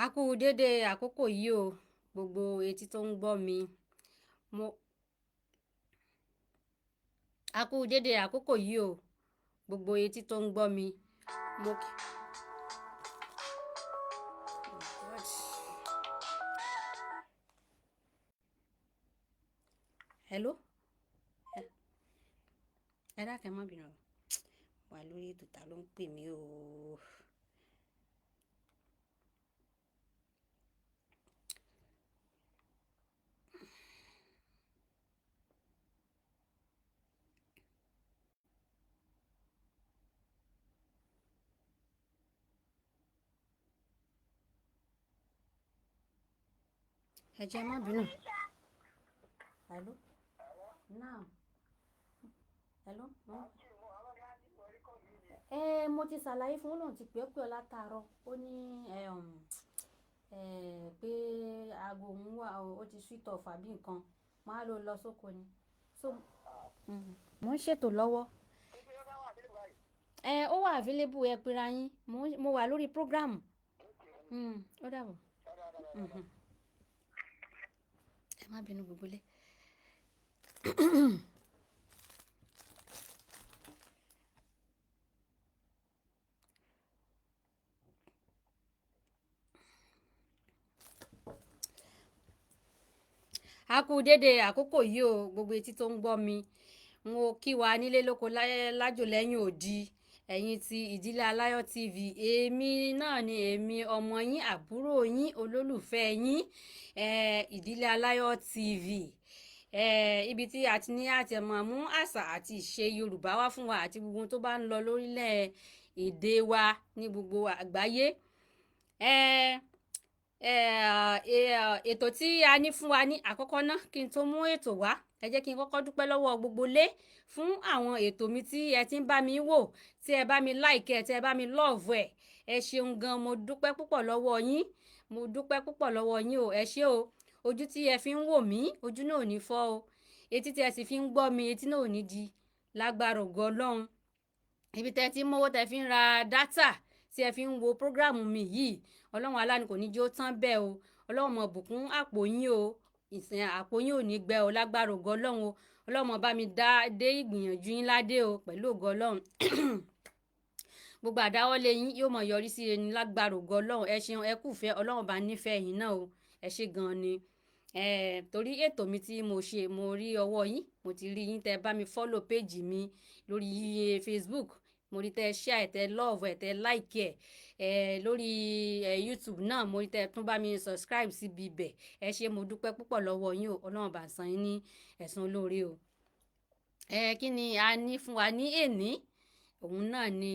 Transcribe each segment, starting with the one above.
A kú dédé àkókò yìí o, gbogbo etí tó ń gbọ́ mi. Mo a kú dédé àkókò yìí o, gbogbo etí tó ń gbọ́ mi. Mo kí. Hello? Ẹ dákẹ́ má bínú. Wà lórí ètò ta ló ń pè mí o. Ẹ jẹ́ má bínú. Hello? Now. Hello? Mo ti ṣàlàyé fún un náà ti pé ọ látàárọ̀. Ó ní pé aago òun wà ó ti switch off àbí nǹkan. Máa lọ sóko ni. So, mo ń ṣètò lọ́wọ́. Ó wà available ẹ pera yín. Mo wà lórí program. Ó dàbọ̀. Ẹ má bínú gbogbo lé. A kú dédé àkókò yìí o, gbogbo etí tó ń gbọ́ mi. Mo kí wa nílé lóko lájò lẹ́yìn òdi. Ẹ̀yin ti ìdílé Aláyọ̀ TV. Èmi náà ni èmi ọmọ yín, àbúrò yín, olólùfẹ́ yín, ìdílé Aláyọ̀ TV. Ibi tí a ti ní àti máa mú àṣà àti ìṣe Yorùbá wá fún wa àti gbogbo tó bá ń lọ lórílẹ̀ èdè wa ní gbogbo àgbáyé. Ètò tí a ní fún wa ní àkọ́kọ́ náà kí n tó mú ètò wá, ẹ jẹ́ kí n kọ́kọ́ dúpẹ́ lọ́wọ́ gbogbo lé fún àwọn ètò mi tí ẹ ti ń bá mi wò, tí ẹ bá mi like ẹ, tí ẹ bá mi love ẹ. Ẹ ṣeun gan, mo dúpẹ́ púpọ̀ lọ́wọ́ yín. Mo dúpẹ́ púpọ̀ lọ́wọ́ yín o, ẹ ṣé o. Ojú tí ẹ fi ń wò mí, ojú náà ò ní fọ́ o. Etí tí ẹ sì fi ń gbọ́ mi, etí náà ò ní di. Lágbára ògo Ọlọ́run. Ibi tẹ́ ti mówó tẹ́ fi ń ra dátà tí ẹ fi ń wo prógráàmù mi yìí, Ọlọ́run aláàánú kò ní jẹ́ ó tán bẹ́ẹ̀ o. Ọlọ́run mọ̀ bùkún àpò yín o. Ìsìn àpò yín ò ní gbẹ o. Lágbára ògo Ọlọ́run o. Ọlọ́run mọ̀ bá mi dé ìgbìyànjú yín ládé o pẹ̀lú ògo Ọlọ́run. Gbogbo àdáwọ́lé yín yóò mọ̀ yọrí sí ẹni lágbára ògo Ọlọ́run. Ẹ ṣeun, ẹ kúfẹ́, Ọlọ́run bá nífẹ̀ẹ́ yín náà o. Ẹ ṣé gan ni. Torí ètò mi tí mo ṣe, mo rí ọwọ́ yín, mo ti rí yín tẹ́ bá mi follow page mi lórí Facebook. Mo rí tẹ́ share ẹ, tẹ́ love ẹ, tẹ́ like ẹ. Lórí YouTube náà mo rí tẹ́ tún bá mi subscribe síbi ibẹ̀. Ẹ ṣé, mo dúpẹ́ púpọ̀ lọ́wọ́ yín o. Ọlọ́run bá san yín ní ẹ̀san olóore o. Kí ni a ní fún wa ní èní? Òun náà ni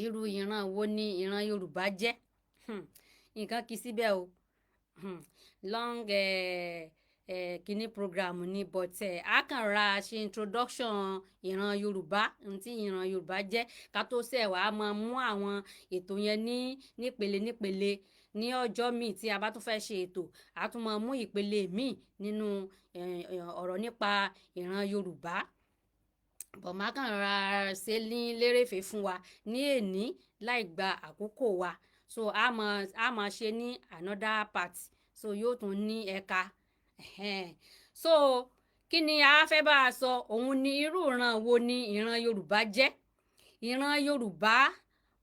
irú ìran wo ni ìran Yorùbá jẹ́? Nǹkan kì í síbẹ̀ o. Long kíní program ni, but a kàn ra ṣe introduction ìran Yorùbá, ohun tí ìran Yorùbá jẹ́, ká tó ṣẹ̀ wá máa mú àwọn ètò yẹn nípele nípele. Ní ọjọ́ míì tí a bá tún fẹ́ ṣe ètò, a tún máa mú ìpele míì nínú ọ̀rọ̀ nípa ìran Yorùbá. Bọ̀ má kàn ra ṣe ní lérèfé fún wa ní èní láì gba àkókò wa. So a máa ṣe ní another part. So yóò tún ní ẹ̀ka. So kí ni a fẹ́ bá a sọ? Òun ni irú ìran wo ni ìran Yorùbá jẹ́? Ìran Yorùbá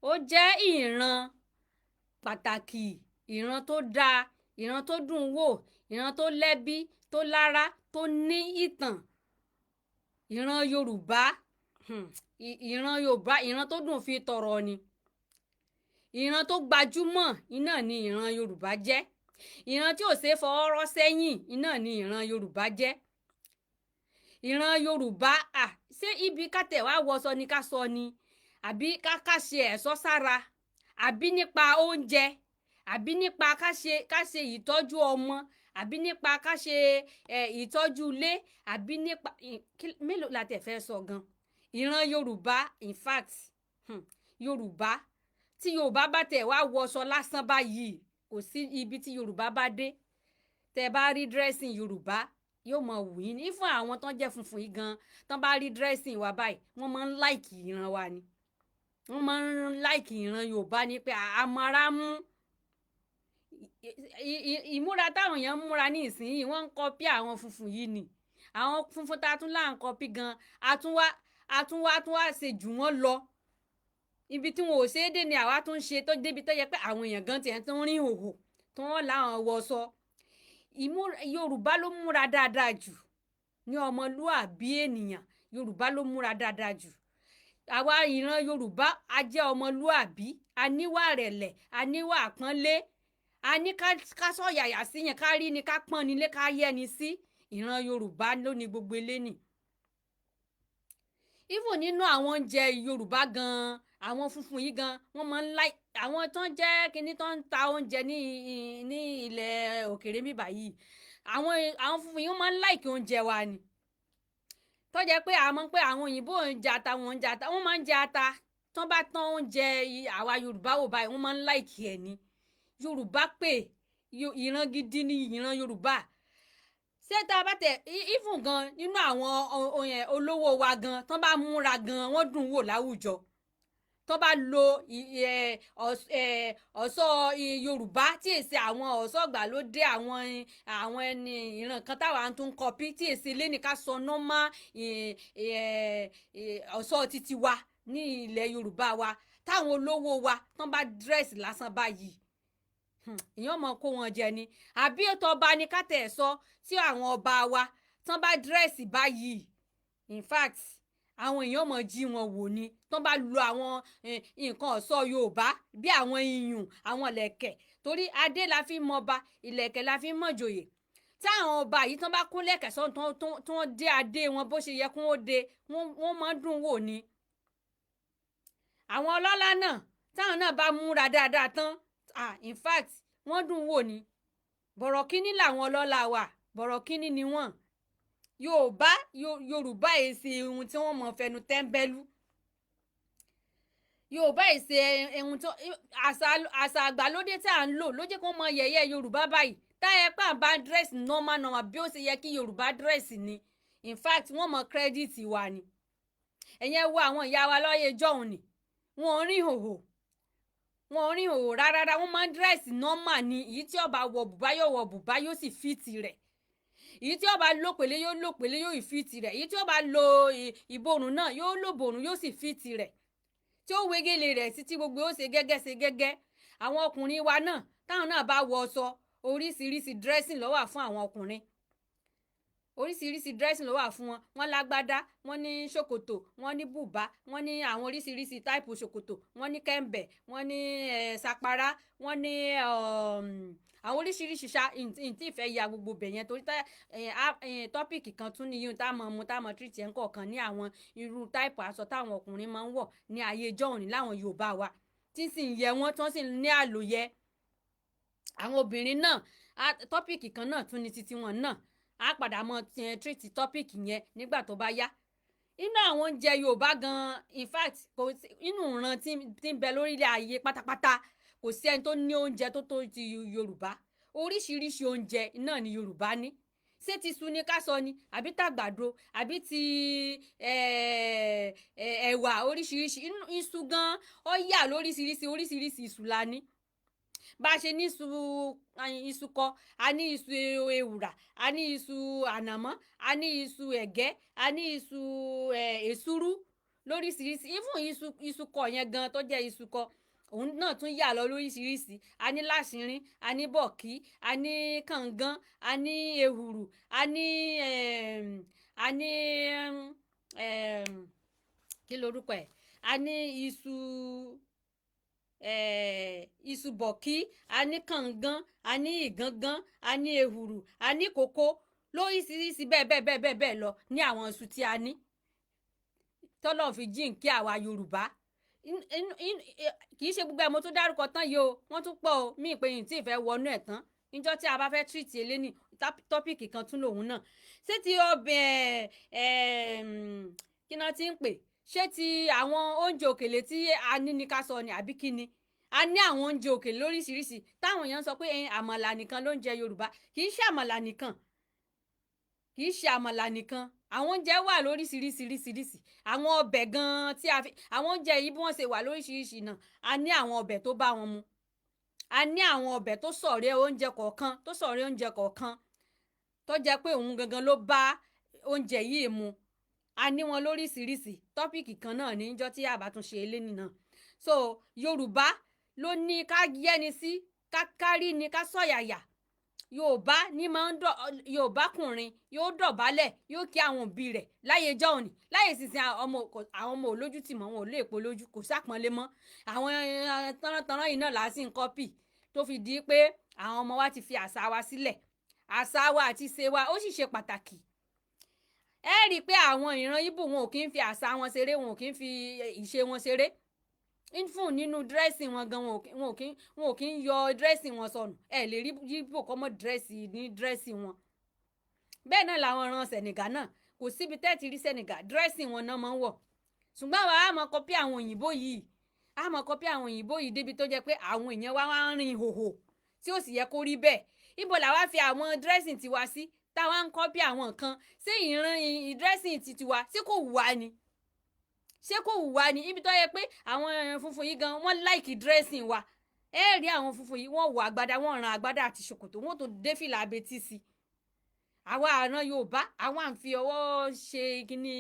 ó jẹ́ ìran pàtàkì, ìran tó dáa, ìran tó dùn wò, ìran tó lẹ́bí, tó lára, tó ní ìtàn. Ìran Yorùbá, ìran tó dùn fi tọrọ ni. Ìran tó gbajúmọ̀, iná ni ìran Yorùbá jẹ́. Ìran tí ò ṣe é fọwọ́ rọ́ sẹ́yìn, iná ni ìran Yorùbá jẹ́. Ìran Yorùbá, ṣé ibi ká tẹ̀ wá wọṣọ ni ká sọ ni? Àbí ká ṣe ẹ̀ṣọ́ sára? Àbí nípa oúnjẹ? Àbí nípa ká ṣe ìtọ́jú ọmọ? Àbí nípa ká ṣe ìtọ́jú ilé? Àbí nípa mélòó la tẹ̀ fẹ́ sọ gan? Ìran Yorùbá, in fact, Yorùbá, tí Yorùbá bá tẹ̀ wá wọṣọ lásán báyìí, kò sí ibi tí Yorùbá bá dé. Tẹ́ bá rí dressing Yorùbá, yóò mọ wù yín. Ní fún àwọn tán jẹ́ funfun yìí gan, tán bá rí dressing wa báyìí, wọ́n máa ń like ìran wa ni. wọ́n máa ń láìkì ìran Yorùbá ní pé àmọ́ra mú ìmúra táwọn èèyàn ń múra ní ìsinyìí wọ́n ń kọ́pì àwọn funfun yìí ni àwọn funfun tá a tún là ń kọ́pì gan àtúnwá ṣe jù wọ́n lọ ibi tí wọn ò ṣe é dé ni àwa tún ṣe tó débi tó yẹ pé àwọn èèyàn gan tiẹ̀ tó ń rìn hòhò tó wọ́n láwọn wọṣọ Yorùbá ló múra dáadáa jù ní ọmọlúàbí ènìyàn Yorùbá ló múra dáadáa jù àwa ìran Yorùbá a jẹ́ ọmọlúàbí a níwà rẹ̀lẹ̀ a níwà àpọ́nlé a ní ká sọ yàyà sí yẹn ká rí ni ká pọ́n nílé ká yẹ ni sí ìran Yorùbá ló ní gbogbo eléni even nínú àwọn oúnjẹ Yorùbá gan àwọn funfun yìí gan wọ́n máa ń láì àwọn tó ń jẹ́ kíní tó ń ta oúnjẹ ní ilẹ̀ òkèèrè mi báyìí àwọn funfun yìí wọ́n máa ń láìkì oúnjẹ wa ni tó jẹ́ pé àmọ́ pé àwọn òyìnbó ń jẹ ata wọ́n ń jẹ ata wọ́n máa ń jẹ ata tó bá tán oúnjẹ àwa Yorùbá wò báyìí wọ́n máa ń láìkì ẹ̀ ni Yorùbá pé ìran gidi ni ìran Yorùbá ṣé tá a bá tẹ even gan nínú àwọn olówó wa gan tó bá múra gan wọ́n dùn wò láwùjọ tó bá lo ọ̀ṣọ́ Yorùbá tí èsì àwọn ọ̀ṣọ́ ìgbàlódé àwọn ẹni ìran kan táwa tún kọpí tí èsì lẹ́ni ká sọ nọ́mà ọ̀ṣọ́ títí wa ní ilẹ̀ Yorùbá wa táwọn olówó wa tó bá dírẹ́sì lásán báyìí èèyàn mọ̀ kó wọn jẹ ni àbí ètò ọba ni ká tẹ̀ sọ tí àwọn ọba wa tán bá dírẹ́sì báyìí in fact àwọn èèyàn mọ̀ jí wọn wò ni tán bá lo àwọn nǹkan ọ̀ṣọ́ Yorùbá bí àwọn iyùn àwọn ìlẹ̀kẹ̀ torí adé la fi mọ ọba ìlẹ̀kẹ̀ la fi mọ̀ joyè táwọn ọba yìí tán bá kún lẹ̀kẹ̀ sọ́n tán dé adé wọn bó ṣe yẹ kó dé wọ́n máa dùn wò ni àwọn ọlọ́lá náà táwọn náà bá múra dáadáa tán in fact wọ́n dùn wò ni bọ̀rọ̀kíní làwọn ọlọ́lá wa bọ̀rọ̀kíní ni wọ́n Yorùbá èsì ohun tí wọ́n mọ̀ fẹnu tẹ́ńbẹ́lú Yorùbá èsì ohun tí àṣà àgbàlódé tí à ń lò ló jẹ́ kó mọ yẹ̀yẹ́ Yorùbá báyìí táyẹ̀ pé à bá dírẹ́sì normal bí ó ṣe yẹ kí Yorùbá dírẹ́sì ni in fact wọ́n mọ kírẹ́dìtì wa ni ẹ̀yẹn wo àwọn ìyá wa lọ́yẹ̀ jọ̀hún ni wọ́n rìn hòhò rárá wọ́n máa ń dírẹ́sì normal ni èyí tí ó bá wọ bùbá yóò wọ bùbá yóò sì fìtì rẹ̀ èyí tí ó bá lò pèlé yóò ìfìtì rẹ̀ èyí tí ó bá lo ìborùn náà yóò lò borùn yóò sì fìtì rẹ̀ tí ó wégele rẹ̀ sí tí gbogbo ó ṣe gẹ́gẹ́ àwọn ọkùnrin wa náà táwọn náà bá wọ ọṣọ oríṣiríṣi dressing ló wà fún àwọn ọkùnrin oríṣiríṣi dressing ló wà fún wọn wọ́n lágbádá wọ́n ní ṣòkòtò wọ́n ní bùbá wọ́n ní àwọn oríṣiríṣi táìpù ṣòkòtò wọ́n ní kẹ́ńbẹ̀ wọ́n ní sapara wọ́n ní àwọn oríṣiríṣi tí ìfẹ́ ya gbogbo bẹ̀ yẹn torí tọ́pìkì kan tún ní yíyún táwọn tírìtì ẹ̀ ń kọ̀ọ̀kan ní àwọn irú táìpù aṣọ táwọn ọkùnrin máa ń wọ̀ ní ayé jọ̀hún ní láwọn Yorùbá wa tí sì ń yẹ wọ́n tí wọ́n sì ní àlòyẹ àwọn obìnrin náà tọ́pìkì kan náà tún ní títí wọn náà á padà mọ tírìtì tọ́pìkì yẹn nígbà tó bá yá inú àwọn oúnjẹ Yorùbá gan in fact kò inú ìran tí ń bẹ lórílẹ̀ ayé pátápátá kò sí ẹni tó ní oúnjẹ tó ti Yorùbá oríṣiríṣi oúnjẹ náà ni Yorùbá ní ṣé ti iṣu ni ká sọ ni àbí tàgbàdo àbí ti ẹ̀wà oríṣiríṣi iṣu gan ó yà lóríṣiríṣi iṣu la ní bá a ṣe ní iṣu kọ a ní iṣu ewùrà a ní iṣu ànàmọ́ a ní iṣu ẹ̀gẹ́ a ní iṣu èsúrú lóríṣiríṣi even iṣu kọ yẹn gan tó jẹ́ iṣu kọ òun náà tún yà lọ lóríṣiríṣi a ní láṣìírín a ní bọ̀kí a ní kàngán a ní ehùrù a ní kí lorúkọ ẹ̀ a ní iṣu bọ̀kí a ní kàngán a ní ìgangan a ní ehùrù a ní kòkó lóríṣiríṣi bẹ́ẹ̀ lọ ní àwọn iṣu tí a ní tọ́lọ́ fi jíǹkí àwa Yorùbá kì í ṣe gbogbo ẹ̀ mo tún dárúkọ tán yìí o wọ́n tún pọ̀ o mí ìpéyìn tí ìfẹ́ wọnú ẹ̀ tán níjọ́ tí a bá fẹ́ tírìtì eléni tọ́pìkì kan tún lòun náà ṣé ti ọbẹ̀ kí náà ti ń pè ṣé ti àwọn oúnjẹ òkèlè tí a ní ní ká sọ ni àbí kí ni a ní àwọn oúnjẹ òkèlè lóríṣiríṣi táwọn èèyàn sọ pé àmàlà nìkan ló ń jẹ Yorùbá kì í ṣe àmàlà nìkan àwọn oúnjẹ wà lóríṣiríṣiríṣiríṣi àwọn ọbẹ̀ gan-an tí a fi àwọn oúnjẹ yìí bí wọ́n ṣe wà lóríṣiríṣi náà a ní àwọn ọbẹ̀ tó bá wọn mu a ní àwọn ọbẹ̀ tó sọ̀rẹ́ oúnjẹ kọ̀ọ̀kan tó jẹ́ pé òun gangan ló bá oúnjẹ yìí mu a ní wọn lóríṣiríṣi tọ́pìkì kan náà níjọ́ tí a bá tún ṣe eléni náà so Yorùbá ló ní ká yẹni sí ká kárí ni ká sọ̀yàyà Yorùbá ní máa ń Yorùbá kùnrin yóò dọ̀bálẹ̀ yóò kí àwọn òbí rẹ̀ láyé jọ́ọ̀nì láyé sísìn àwọn ọmọ olójú tì mọ́ wọn ò lè po lójú kò sápọ́nlé mọ́ àwọn tánrán yìí náà là á sì ń kọ́pì tó fi di pé àwọn ọmọ wa ti fi àṣà wa sílẹ̀ àṣà wa àti ìṣe wa ó sì ṣe pàtàkì ẹ rí i pé àwọn ìran Ìgbò wọn ò kí ń fi àṣà wọn ṣeré wọn ò kí ń fi ìṣe wọn ṣeré fún nínú dírẹ́sì wọn gan wọn ò kí ń yọ dírẹ́sì wọn sọnù ẹ lè rí Ìgbò kọ́mọ dírẹ́sì ní dírẹ́sì wọn bẹ́ẹ̀ náà làwọn ìran Senegal náà kò síbi tẹ́ẹ̀tì rí Senegal dírẹ́sì wọn náà máa ń wọ̀ ṣùgbọ́n àwa á máa kọ́pì àwọn òyìnbó yìí débi tó jẹ́ pé àwọn èèyàn wa ń rin ìhòhò tí ó sì yẹ kó rí bẹ́ẹ̀ ibo làwa fi àwọn dírẹ́sì tiwa sí táwa ń kọ́pì àwọn nǹkan ṣé ìran dírẹ́sì tiwa ṣé kò wù wá ni ibi tó yẹ pé àwọn funfun yìí gan wọ́n láìkì dírẹ́sì wa ẹ rí àwọn funfun yìí wọ́n wọ àgbádá wọ́n ran àgbádá àti ṣòkòtò wọ́n tó dé fìlà abetí sí àwa àran Yorùbá àwọn à ń fi ọwọ́ ṣe kíní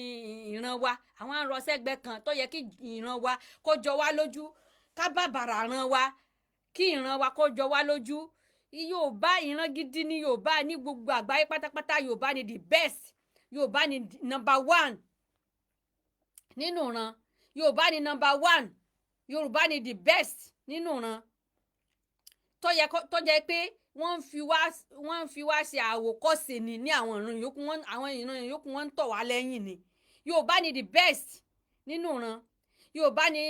ìran wa àwọn à ń rọ sẹ́gbẹ́ kan tó yẹ kí ìran wa kó jọ wá lójú ká bàbàrà ran wa kí ìran wa kó jọ wá lójú Yorùbá ìran gidi ni Yorùbá ní gbogbo àgbáyé pátápátá Yorùbá ni the best Yorùbá ni number one nínú ìran Yorùbá ni number one Yorùbá ni the best nínú ìran tó jẹ́ pé wọ́n ń fi wá ṣe àwòkọ́ṣe ni ní àwọn ìran yòókù wọ́n ń tọ̀ wá lẹ́yìn ni Yorùbá ni the best nínú ìran Yorùbá ni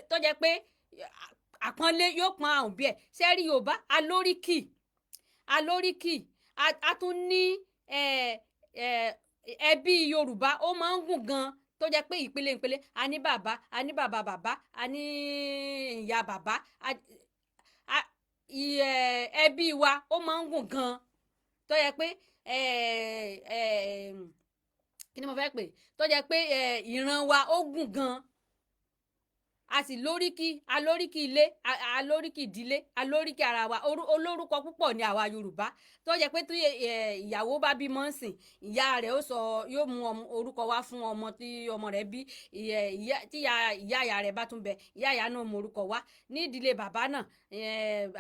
tó jẹ́ pé àpọ́nlé yóò pọ́n àwọn òbí ẹ̀ ṣe rí Yorùbá alóríkì a tún ní ẹbí Yorùbá ó máa ń gùn gan tó jẹ́ pé ìpele a ní bàbá bàbá a ní ìyá bàbá ẹbí wa ó máa ń gùn gan tó jẹ́ pé kí ni mo fẹ́ pè tó jẹ́ pé ìran wa ó gùn gan a sì alóríkì ilé alóríkì ìdílé alóríkì ara wa olórúkọ púpọ̀ ní àwa Yorùbá tó jẹ́ pé tí ìyàwó bá bímọ ń sìn ìyá rẹ̀ yóò mú orúkọ wá fún ọmọ tí ọmọ rẹ̀ bí tí ìyá rẹ̀ bá tún bẹ ìyá náà mú orúkọ wá ní ìdílé bàbá náà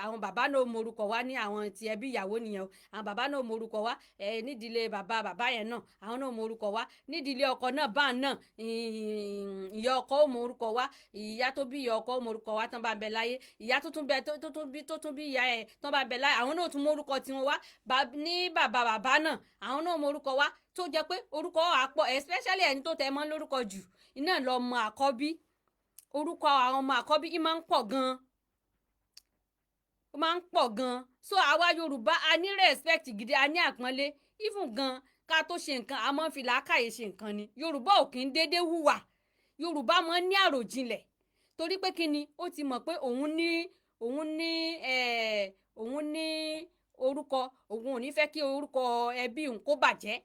àwọn bàbá náà mú orúkọ wá ní àwọn tí ẹbí ìyàwó nìyẹn o àwọn bàbá náà mú orúkọ wá ní ìdílé bàbá yẹn náà àwọn náà mú orúkọ wá ní ìdílé ọkọ náà bá náà ìyá ọkọ ó mú orúkọ wá ìyá tó bí ìyá ọkọ ó mú orúkọ wá tán bá bẹ láyé ìyá tó tún bí ìyá ẹ tán bá bẹ láyé àwọn náà tún mú orúkọ tiwọn wá ní bàbá náà àwọn náà mú orúkọ wá tó jẹ́ pé orúkọ àpọ̀ especially ẹni tó tẹ mọ́ lórúkọ jù iná lọmọ àkọ́bí orúkọ àwọn ọmọ àkọ́bí máa ń pọ̀ gan so àwa Yorùbá a ní respect gidi a ní àpọ́nlé even gan ká tó ṣe nǹkan a máa ń fi làákàyè ṣe nǹkan ni Yorùbá ò kì í dédé hùwà Yorùbá máa ń ní àròjinlẹ̀ torí pé kí ni ó ti mọ̀ pé òun ní orúkọ òun ò ní fẹ́ kí orúkọ ẹbí òun kó bàjẹ́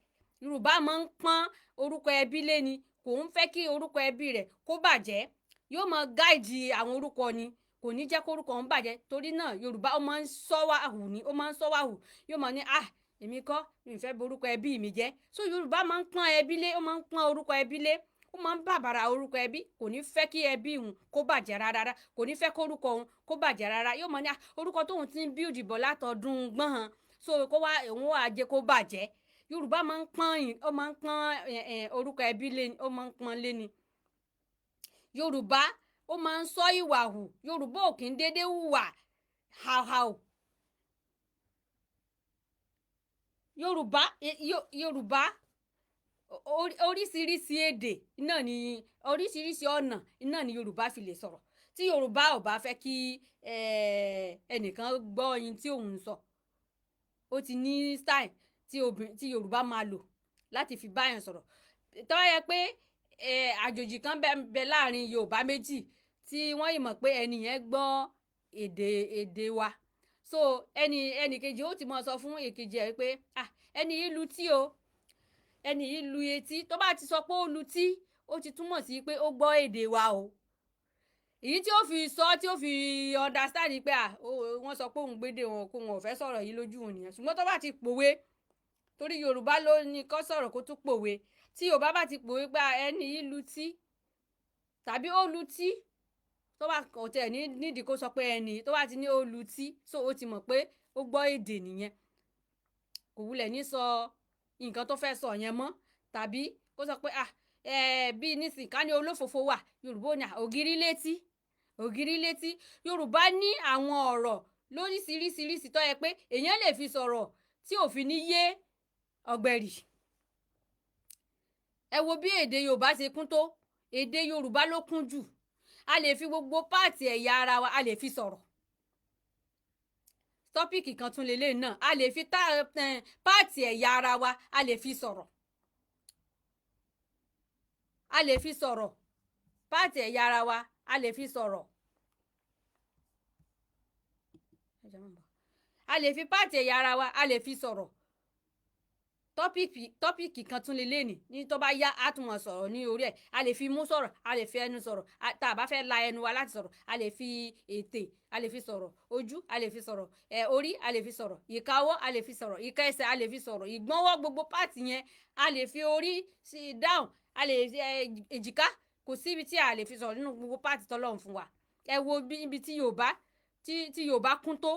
Yorùbá máa ń pọ́n orúkọ ẹbí lé ni kò ń fẹ́ kí orúkọ ẹbí rẹ̀ kó bàjẹ́ yóò máa gáìdì àwọn orúkọ ni kò ní jẹ́ kó orúkọ òun bàjẹ́ torí náà Yorùbá ó máa ń sọ wá hù yóò máa ní èmi kọ́ mi ò fẹ́ borúkọ ẹbí mi jẹ́ so Yorùbá máa ń pọ́n ẹbí lé ó máa ń pọ́n orúkọ ẹbí lé ó máa ń bàbàrà orúkọ ẹbí kò ní fẹ́ kí ẹbí òun kó bàjẹ́ rárá kò ní fẹ́ kó orúkọ òun kó bàjẹ́ rárá yóò mọ̀ ní orúkọ tóun ti ń bíùdì bọ̀ látọdún gbọ̀n so kó wá òun wà jẹ́ kó bàjẹ́ Yorùbá máa ń pọ́n orúkọ ẹbí lé ó máa ń pọ́n lé ni Yorùbá ó máa ń sọ ìwà hù Yorùbá ò kì í dédé hùwà hàù Yorùbá oríṣiríṣi èdè náà ni oríṣiríṣi ọ̀nà náà ni Yorùbá fi lè sọ̀rọ̀ tí Yorùbá ò bá fẹ́ kí ẹnìkan gbọ́ oyin tí òun ń sọ ó ti ní style tí Yorùbá máa lò láti fi báyàn sọ̀rọ̀ tó yẹ pé àjòjì kan bẹ láàrin Yorùbá méjì tí wọ́n yìí mọ̀ pé ẹni yẹn gbọ́ èdè wa so ẹnì kejì ó ti mọ̀ sọ fún èkejì ẹ̀ pé ẹni yìí lu tí o ẹni yìí lu etí, tó bá ti sọ pé ó lu tí ó ti túmọ̀ sí pé ó gbọ́ èdè wa o. èyí tí ó fi sọ tí ó fi understand pé wọ́n sọ pé òun gbédè wọn kó wọn ò fẹ́ sọ̀rọ̀ yìí lójú òun nìyẹn. ṣùgbọ́n tó bá ti pòwe, torí Yorùbá ló ní kó sọ̀rọ̀ kó tún pòwe, tí Yorùbá bá ti pòwe pé ẹni yìí lu tí tàbí ó lu tí, tó bá kò tẹ̀ nídìí kó sọ pé ẹni tó bá ti ní ó lu tí, so ó ti mọ̀ pé ó gbọ́ èdè nìyẹn, kò wulẹ̀ ní sọ nǹkan tó fẹ́ sọ yẹn mọ́. tàbí kó sọ pé bí nísìnyí ká ní olófòfò wà, Yorùbá ò ní ògiri létí, ògiri létí. Yorùbá ní àwọn ọ̀rọ̀ lóríṣiríṣiríṣi tó yẹ pé èèyàn lè fi sọ̀rọ̀ tí òfin ní yé ọ̀gbẹ̀rì. ẹ wo bí èdè Yorùbá ṣe kún tó, èdè Yorùbá ló kún jù. a lè fi gbogbo páàtì ẹ̀yà ara wa a lè fi sọ̀rọ̀. tọ́pìkì kan tún lélẹ̀ náà, a lè fi páàtì ẹ̀yà ara wa a lè fi sọ̀rọ̀. a lè fi sọ̀rọ̀ páàtì ẹ̀yà ara wa a lè fi sọ̀rọ̀. a lè fi páàtì ẹ̀yà ara wa a lè fi sọ̀rọ̀. tọ́pìkì kan tún lélẹ̀ ní tó bá yá á tún mọ̀ sọ̀rọ̀ ní orí ẹ̀. a lè fi imú sọ̀rọ̀, a lè fi ẹnu sọ̀rọ̀, tá a bá fẹ́ la ẹnu wa láti sọ̀rọ̀ a lè fi ètè a lè fi sọ̀rọ̀, ojú a lè fi sọ̀rọ̀, orí a lè fi sọ̀rọ̀, ìka ọwọ́ a lè fi sọ̀rọ̀, ìka ẹsẹ̀ a lè fi sọ̀rọ̀, ìgbọ̀nwọ́, gbogbo páàtì yẹn a lè fi orí sí dáhùn, a lè èjìká, kò sí ibi tí a lè fi sọ̀rọ̀ nínú gbogbo páàtì tọ́lọ́run fún wa. ẹ wo ibi tí Yorùbá kún tó,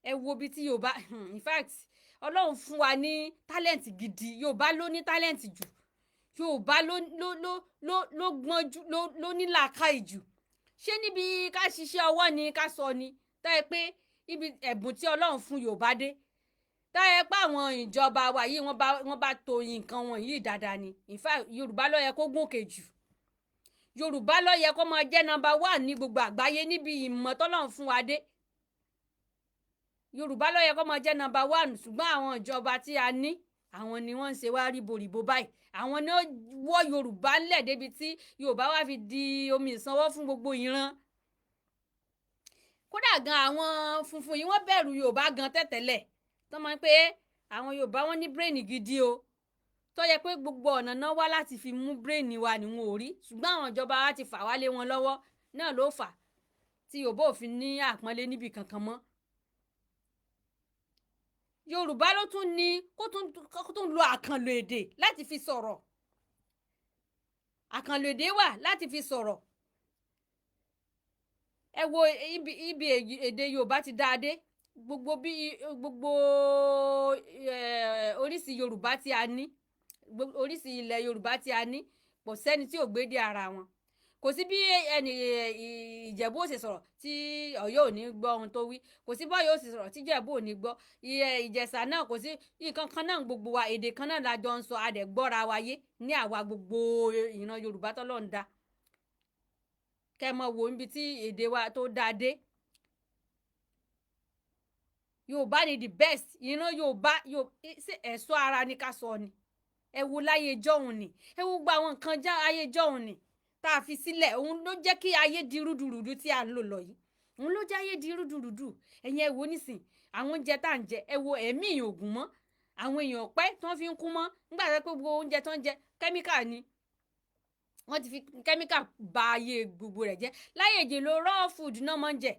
ẹ wo ibi tí Yorùbá in fact Ọlọ́run fún wa ní tálẹ̀ǹtì gidi. Yorùbá ló ní tálẹ̀ǹtì jù, Yorùbá ló gbọ́n jù, ló ní làákàyè jù. ṣé níbi ká ṣiṣẹ́ ọwọ́ ni ká sọ ni, tá yẹ pé ibi ẹ̀bùn tí Ọlọ́run fún Yorùbá dé, tá yẹ pé àwọn ìjọba wa yìí wọ́n bá to nǹkan wọn yìí dáadáa ni. in fact Yorùbá ló yẹ kó gòkè jù, Yorùbá ló yẹ kó máa jẹ́ number 1 ní gbogbo àgbáyé níbi ìmọ̀ tọ́lọ́run fún wa dé. Yorùbá ló yẹ kó máa jẹ́ number 1, ṣùgbọ́n àwọn ìjọba tí a ní àwọn ni wọ́n ń ṣe wá ríboríbo báyìí. àwọn ni ó wọ́ Yorùbá ńlẹ̀ débi tí Yorùbá wá fi di omi ìsanwó fún gbogbo ìran. kódà gan àwọn funfun yìí wọ́n bẹ̀rù Yorùbá gan tẹ́tẹ́lẹ̀, tó máa ń pé àwọn Yorùbá wọn ní brain gidi o, tó yẹ pé gbogbo ọ̀nà náà wá láti fi mú brain wa ni wọn ò rí, ṣùgbọ́n àwọn ìjọba wa ti fà wá lé wọn lọ́wọ́, náà ló fà tí Yorùbá ò fi ní àpọ́nlé níbi kankan mọ́. Yorùbá ló tún ní kó tún lo àkànlò èdè láti fi sọ̀rọ̀. àkànlò èdè wà láti fi sọ̀rọ̀. ẹ wo ibi èdè Yorùbá ti dáadé, gbogbo oríṣi Yorùbá tí a ní, oríṣi ilẹ̀ Yorùbá tí a ní, kò sẹ́ni tí ò gbédè ara wọn. kò sí bí ẹni Ìjẹ̀bú ò ṣe sọ̀rọ̀ tí Ọ̀yọ́ ò ní gbọ́ ohun tó wí, kò sí bọ́yọ̀ ò ṣe sọ̀rọ̀ tí Ìjẹ̀bú ò ní gbọ́. Ìjẹ̀ṣà náà kò sí nǹkan kan náà, gbogbo wa èdè kan náà la jọ ń sọ, a dẹ̀ gbọ́ra wa yé ní àwa gbogbo ìran Yorùbá tọ́lọ́run dá. kẹ́ mọ wo níbi tí èdè wa tó dáa dé. Yorùbá ni the best. ìran Yorùbá ẹ̀ṣọ́ ara ni ká sọ ni. ẹ wo láyé jọ̀hún ni, ẹ wo gba àwọn nǹkan já ayé jọ̀hún ni tá a fi sílẹ̀, òun ló jẹ́ kí ayé di rúdurùdu tí a ń lò lọ yìí, òun ló jẹ́ ayé di rúdurùdu. ẹ̀yin ẹ wo nísìn àwọn oúnjẹ tá à ń jẹ, ẹ wo ẹ̀mí èèyàn ògùn mọ́, àwọn èèyàn pẹ́ tí wọ́n fi ń kú mọ́, nígbà tó pé gbogbo oúnjẹ tó ń jẹ kẹ́míkà ni, wọ́n ti fi kẹ́míkà ba ayé gbogbo rẹ̀ jẹ́. láyé èjì ló raw food náà máa ń jẹ,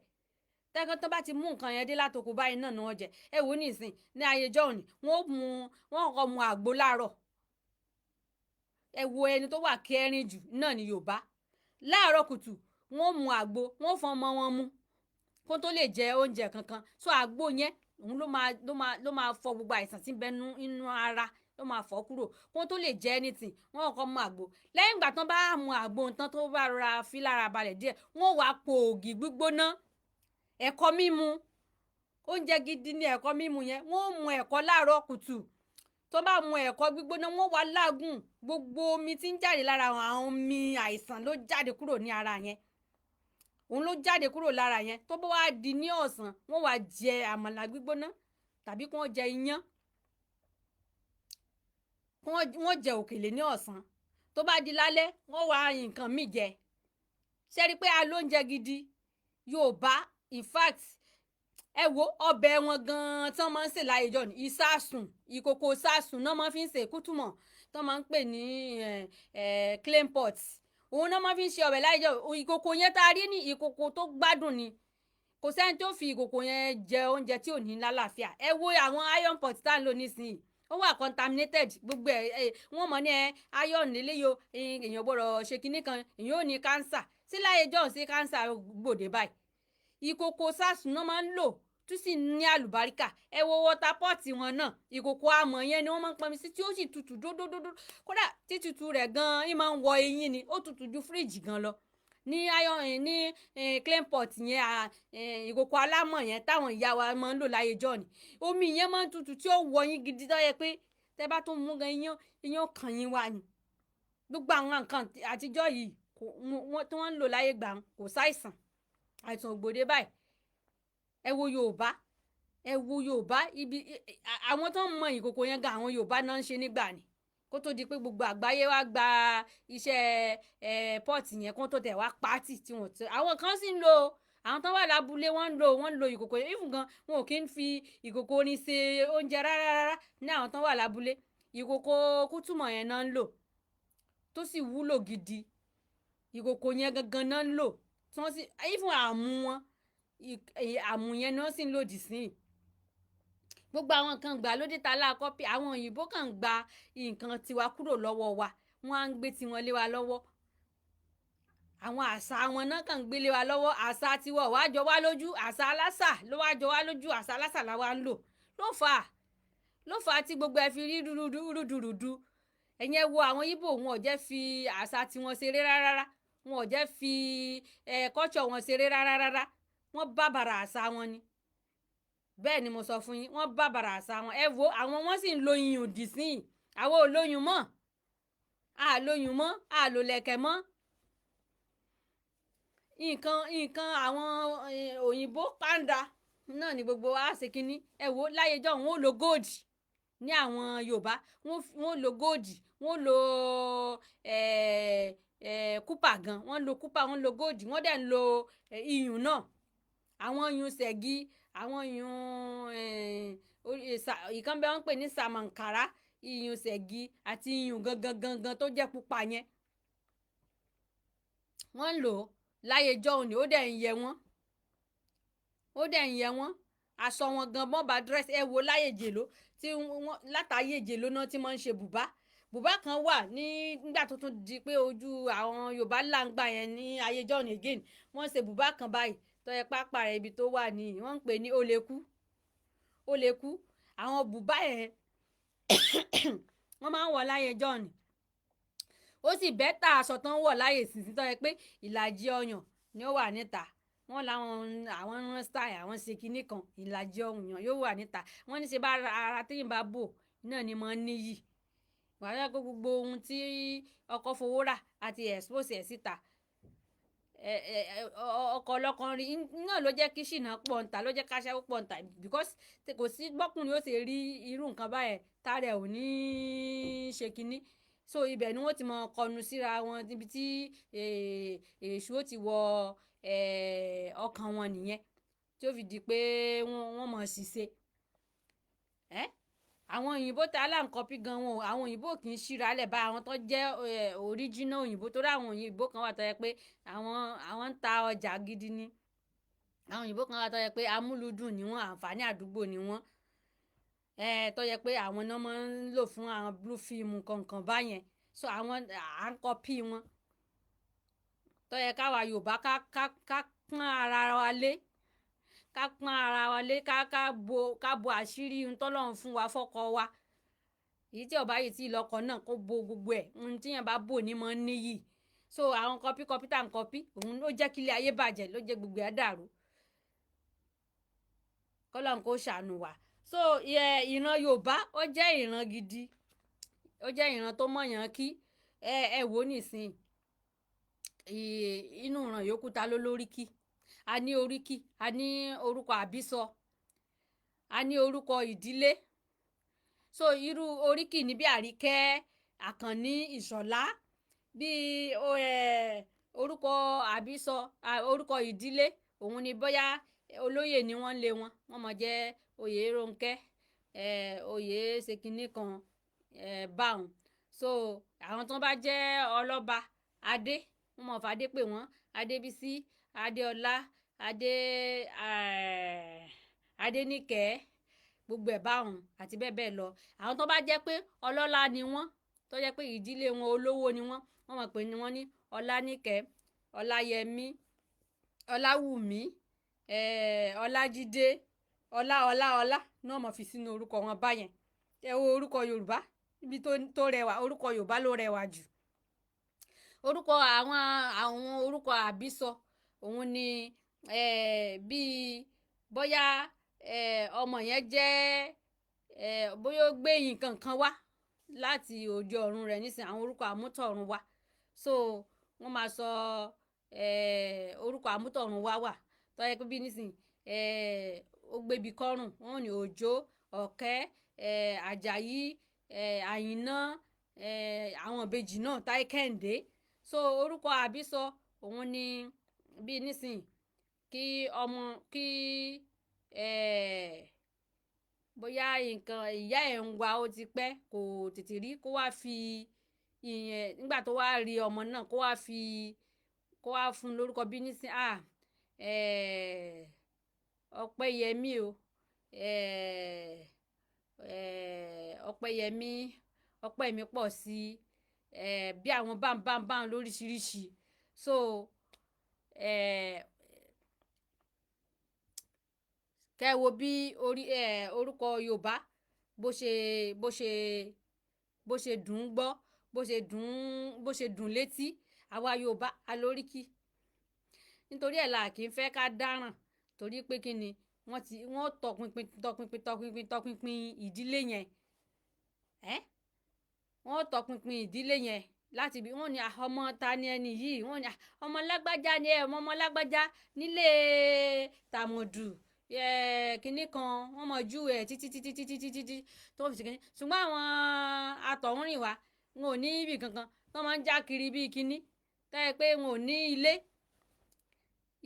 tẹ́kọ̀ tó bá ti mú nǹkan yẹn dé látoko báyìí náà ni wọ́n jẹ. ẹ wo nísìn ní ayé jọ̀hún ni wọ́n kọ́ mu àgbo láàárọ̀. ẹ wo ẹni tó wà kẹrin jù náà ní Yorùbá, láàárọ̀ kùtù wọ́n mu àgbo, wọ́n fọ́n ọmọ wọn mu kó tó lè jẹ oúnjẹ kankan. so àgbo yẹn òun ló máa fọ gbogbo àìsàn tí ń bẹ nínú ara, ló máa fọ kúrò kó tó lè jẹ anything. wọ́n kọ́kọ́ mu àgbo, lẹ́yìn ìgbà tán bá mu àgbo tán tó bá rọra fi lára balẹ̀ díẹ̀, wọ́n wá po ògì gbígbóná, ẹ̀kọ mímu, oúnjẹ gidi ni ẹ̀kọ mímu yẹn. wọ́n mu ẹ̀kọ láàárọ̀ kùtù, tó bá mu ẹ̀kọ gbígbóná wọ́n wá lágùn, gbogbo omi tí ń jáde lára àwọn omi àìsàn ló jáde kúrò ní ara yẹn, òun ló jáde kúrò lára yẹn. tó bá wá di ní ọ̀sán wọ́n wá jẹ àmàlà gbígbóná tàbí kí wọ́n jẹ iyán, wọ́n jẹ òkèlè ní ọ̀sán. tó bá di lálẹ́ wọ́n wá nǹkan míì jẹ. ṣé rí pé a lóúnjẹ gidi Yorùbá. in fact ẹ wo ọbẹ̀ wọn gan-an tí wọ́n máa ń sè láyé jọ ní ìsásùn, ìkòkò ìsásùn náà máa fi ń sè kútùmọ̀. tó máa ń pè ní clay pot òun náà máa fi ń ṣe ọbẹ̀ láyé jọ ìkòkò yẹn tá a rí ní ìkòkò tó gbádùn ni kò sẹ́ni tó fi ìkòkò yẹn jẹ oúnjẹ tí ò ní lálàáfíà ẹ wo àwọn iron pot tá à ń lò nísìnyí ó wà contaminated gbogbo ẹ wọn mọ ní iron lélẹyò èèyàn gbọ́dọ̀ ṣe kinní kan èèyàn ò ní cancer sí láyé jọ sí cancer gbòde báyìí ìkòkò sásùn náà máa ń lò tó sì ní àlùbáríkà ẹ wo water pot wọn náà ìkòkò amọ̀ yẹn ni wọ́n máa ń pọnmi sí tí ó sì tutù dódódódó kódà títutù rẹ̀ gan-an ń máa ń wọ eyín ni ó tutù ju fíríjì gan lọ ní iron ní clay pot yẹn ìkòkò alámọ̀ yẹn táwọn ìyá wa máa ń lò láyé jọ ni omi yẹn máa ń tutù tí ó wọ yín gidi tó yẹ pé tẹ́ bá tún mú gan iyán kàn yín wá ni gbogbo àwọn nǹkan àtijọ́ yìí tí wọ́n ń lò láyé gbà kò sáìsàn àìsàn ògbòde báyìí ẹ wo Yorùbá ibi àwọn tó ń mọ ìkòkò yẹn gan àwọn Yorùbá náà ń ṣe nígbà ni kó tó di pé gbogbo àgbáyé wá gba iṣẹ́ pọ́ọ̀tì yẹn kó tó tẹ̀ wá pàtì tí wọ́n tẹ àwọn kan sì ń lò àwọn tó wà lábúlé wọ́n ń lo ìkòkò yẹn ìfún gan wọn ò kí ń fi ìkòkò orin ṣe oúnjẹ rárá ní àwọn tó wà lábúlé ìkòkò kútùmọ̀ yẹn náà ń lò tó sì wúlò gidi ìkòkò yẹn gangan náà ń lò tí wọ́n sì ìfún àmú wọn àmú yẹn náà sì ń lòdì sí gbogbo àwọn nǹkan gbà lóde ta láàkọ́pì àwọn òyìnbó kàn gba nǹkan tiwa kúrò lọ́wọ́ wa wọ́n á ń gbé tiwọn lé wa lọ́wọ́ àwọn àṣà wọn náà kàn ń gbé lé wa lọ́wọ́ àṣà tiwọ̀ wá jọ wá lójú àṣà aláṣà ló wá jọ wá lójú àṣà aláṣà la wá ń lò ló fà á tí gbogbo ẹ fi rí rúdurùdu ẹ̀yin ẹ wo àwọn Ìgbò wọn ò jẹ́ fi àṣà tiwọn ṣeré rárá wọn ò jẹ́ fi culture wọn ṣeré rárá wọ́n bàbàrà àṣà wọn ni bẹ́ẹ̀ ni mo sọ fún yín wọ́n bàbàrà àṣà wọn ẹ wo àwọn wọ́n sì ń lo iyùn òdì sí i àwọn ò lóyún mọ́ àlóyún mọ́ àlòlẹ̀kẹ̀ mọ́ nǹkan àwọn òyìnbó pàǹdà náà ni gbogbo wa ṣe kínní ẹ wo láyéjọ́ wọn ò lo gold ní àwọn Yorùbá wọn ò lo gold wọn ò lo kúpà gan wọn lo kúpà wọn lo gold wọn dẹ̀ ń lo iyùn náà àwọn iyùn ṣẹ̀gí àwọn iyùn ìkan bẹ́ẹ̀ wọ́n ń pè ní sàmàǹkàrà iyùn ṣẹ̀gí àti iyùn gangan tó jẹ́ pupa yẹn wọ́n ń lò ó láyé jọ́hún ni ó dẹ̀ ń yẹ wọ́n aṣọ wọn gan bọ́ọ̀bà dírẹ́sì ẹ wo láyé jèló tí wọ́n látàyè jèló náà tí wọ́n ń ṣe bùbá kan wà nígbà tó tún di pé ojú àwọn Yorùbá láǹgbà yẹn ní ayé jọ́hún again wọ́n ṣe bùbá kan báyìí tó yẹ pápá rẹ̀ ibi tó wà ní wọ́n ń pè ní ó lè kú àwọn bùbá yẹn wọ́n máa ń wọ̀ láyé jọ́hún ni ó sì bẹ́tà aṣọ tó ń wọ̀ láyè sísìn tó yẹ pé ìlàjì ọyàn ni ó wà níta wọ́n láwọn àwọn rán style àwọn ṣe kinní kan ìlàjì ọyàn yóò wà níta wọ́n ní ṣe bá ara téyìn bá bò náà ni mo níyì wàhálà pé gbogbo ohun tí ọkọ fowó rà àti expose ẹ̀ síta ọkọ ọlọ́kan rí náà ló jẹ́ kí ṣìnà pọ̀ ǹta ló jẹ́ káṣẹ́wó pọ̀ ǹta because kò sí gbọ́kùnrin ó sì rí irú nǹkan báyẹn tààrẹ ò ní ṣe kinní so ibẹ̀ ni wọ́n ti mọ kọnu síra wọn níbi tí èṣù ó ti wọ ọkàn wọn nìyẹn tí ó fi di pé wọ́n mọ̀ ṣiṣẹ́ àwọn òyìnbó tá a là ń kọpí gan wọn àwọn òyìnbó kì í ṣíra lẹ̀ bá àwọn tó jẹ́ original òyìnbó tó ráwọn òyìnbó kan wà tó yẹ pé àwọn ń ta ọjà gidi ni àwọn òyìnbó kan wà tó yẹ pé amúlùdùn ni wọ́n àǹfààní àdúgbò ni wọ́n tó yẹ pé àwọn náà máa ń lò fún àwọn blue film kankan báyẹn so àwọn à ń kọpí wọn tó yẹ káwa Yorùbá ká pọ́n ara wa lé ká pọ́n ara wa lé ká bo àṣírí ntọ́lọ́run fún wa fọ́kọ wa èyí tí ọba yìí tí ìlọkọ náà kó bo gbogbo ẹ̀ ohun tí yẹn bá bò ní mọ́ níyì so àwọn kọpí tá à ń kọpí òun ló jẹ́ kílé ayé bàjẹ́ ló jẹ́ gbogbo ẹ̀ dàrú kọ́lọ́run kó ṣàánú wa so ìran Yorùbá ó jẹ́ ìran gidi ó jẹ́ ìran tó mọ̀yàn kí ẹ wò nísìn inú ìran yòókù ta ló lóríkì a ní oríkì a ní orúkọ àbísọ a ní orúkọ ìdílé so irú oríkì ní bí Àríkẹ́ Àkànní Ìṣọ̀lá bí orúkọ àbísọ orúkọ ìdílé òun ni bóyá olóyè ni wọ́n lé wọn mọ̀ jẹ́ oyè Rónkẹ́ oyè ṣèkínní kan báwọn so àwọn tó bá jẹ́ ọlọ́ba adé wọ́n mọ̀ fàdé pé wọ́n adébísí adéọlá adé adéníkẹ́ gbogbo ẹ̀ báwọn àti bẹ́ẹ̀ bẹ́ẹ̀ lọ. Àwọn tó bá jẹ́ pé ọlọ́lá ni wọ́n tó jẹ́ pé ìdílé wọn olówó ni wọ́n mọ̀ pé ni wọ́n ní ọláníkẹ́ ọláyẹmí ọláwùmí ọlájídé ọlá náà mọ̀ fi sínú orúkọ wọn báyẹn. Ẹ wo orúkọ yorùbá ibi tó rẹwà, orúkọ yorùbá ló rẹwà jù. Orúkọ àwọn orúkọ àbísọ òun ni bíi bóyá ọmọ yẹn jẹ́ bóyá ó gbé nǹkan kan wá láti òde ọ̀run rẹ̀ nísìnyí, àwọn orúkọ àmútọ̀run wá. So wọ́n máa sọ orúkọ àmútọ̀run wá tó yẹ pé bí nísìnyí ó gbébi kọ́rùn wọ́n ní òjó ọ̀kẹ́ àjàyí àyìnná àwọn ìbejì náà táyé kẹ́hìndé. So orúkọ àbísọ òun ni bí nísìnyí kí ọmọ kí bóyá nǹkan ìyá ẹ̀ ń wá ó ti pẹ́ kò tètè rí kó wá fi ìyẹn nígbà tó wá rí ọmọ náà kó wá fún lórúkọ bí nísìnyí ọpẹ́yẹmí o ọpẹ́yẹmí ọpẹ́ mi pọ̀ sí bí àwọn bámbámbám lóríṣiríṣi. So kẹ́ wo bí orúkọ yorùbá bó ṣe dùn ún gbọ́ bó ṣe dùn létí. Àwa yorùbá alóríkì nítorí ẹ̀ la kì í fẹ́ ká dáràn torí pé kí ni wọ́n tọpinpin ìdílé yẹn wọ́n tọpinpin ìdílé yẹn láti bí wọ́n ní ọmọ ta ni ẹni yìí, wọ́n ní ọmọ lágbájá ni ọmọ lágbájá nílé tàmọ̀dù kínní kan wọ́n mọ̀ ju títí tó fi kínní. Ṣùgbọ́n àwọn atọ̀húnrìn wa wọn ò ní ibì kankan tó máa ń já kiri bíi kínní tẹ́ pé wọn ò ní ilé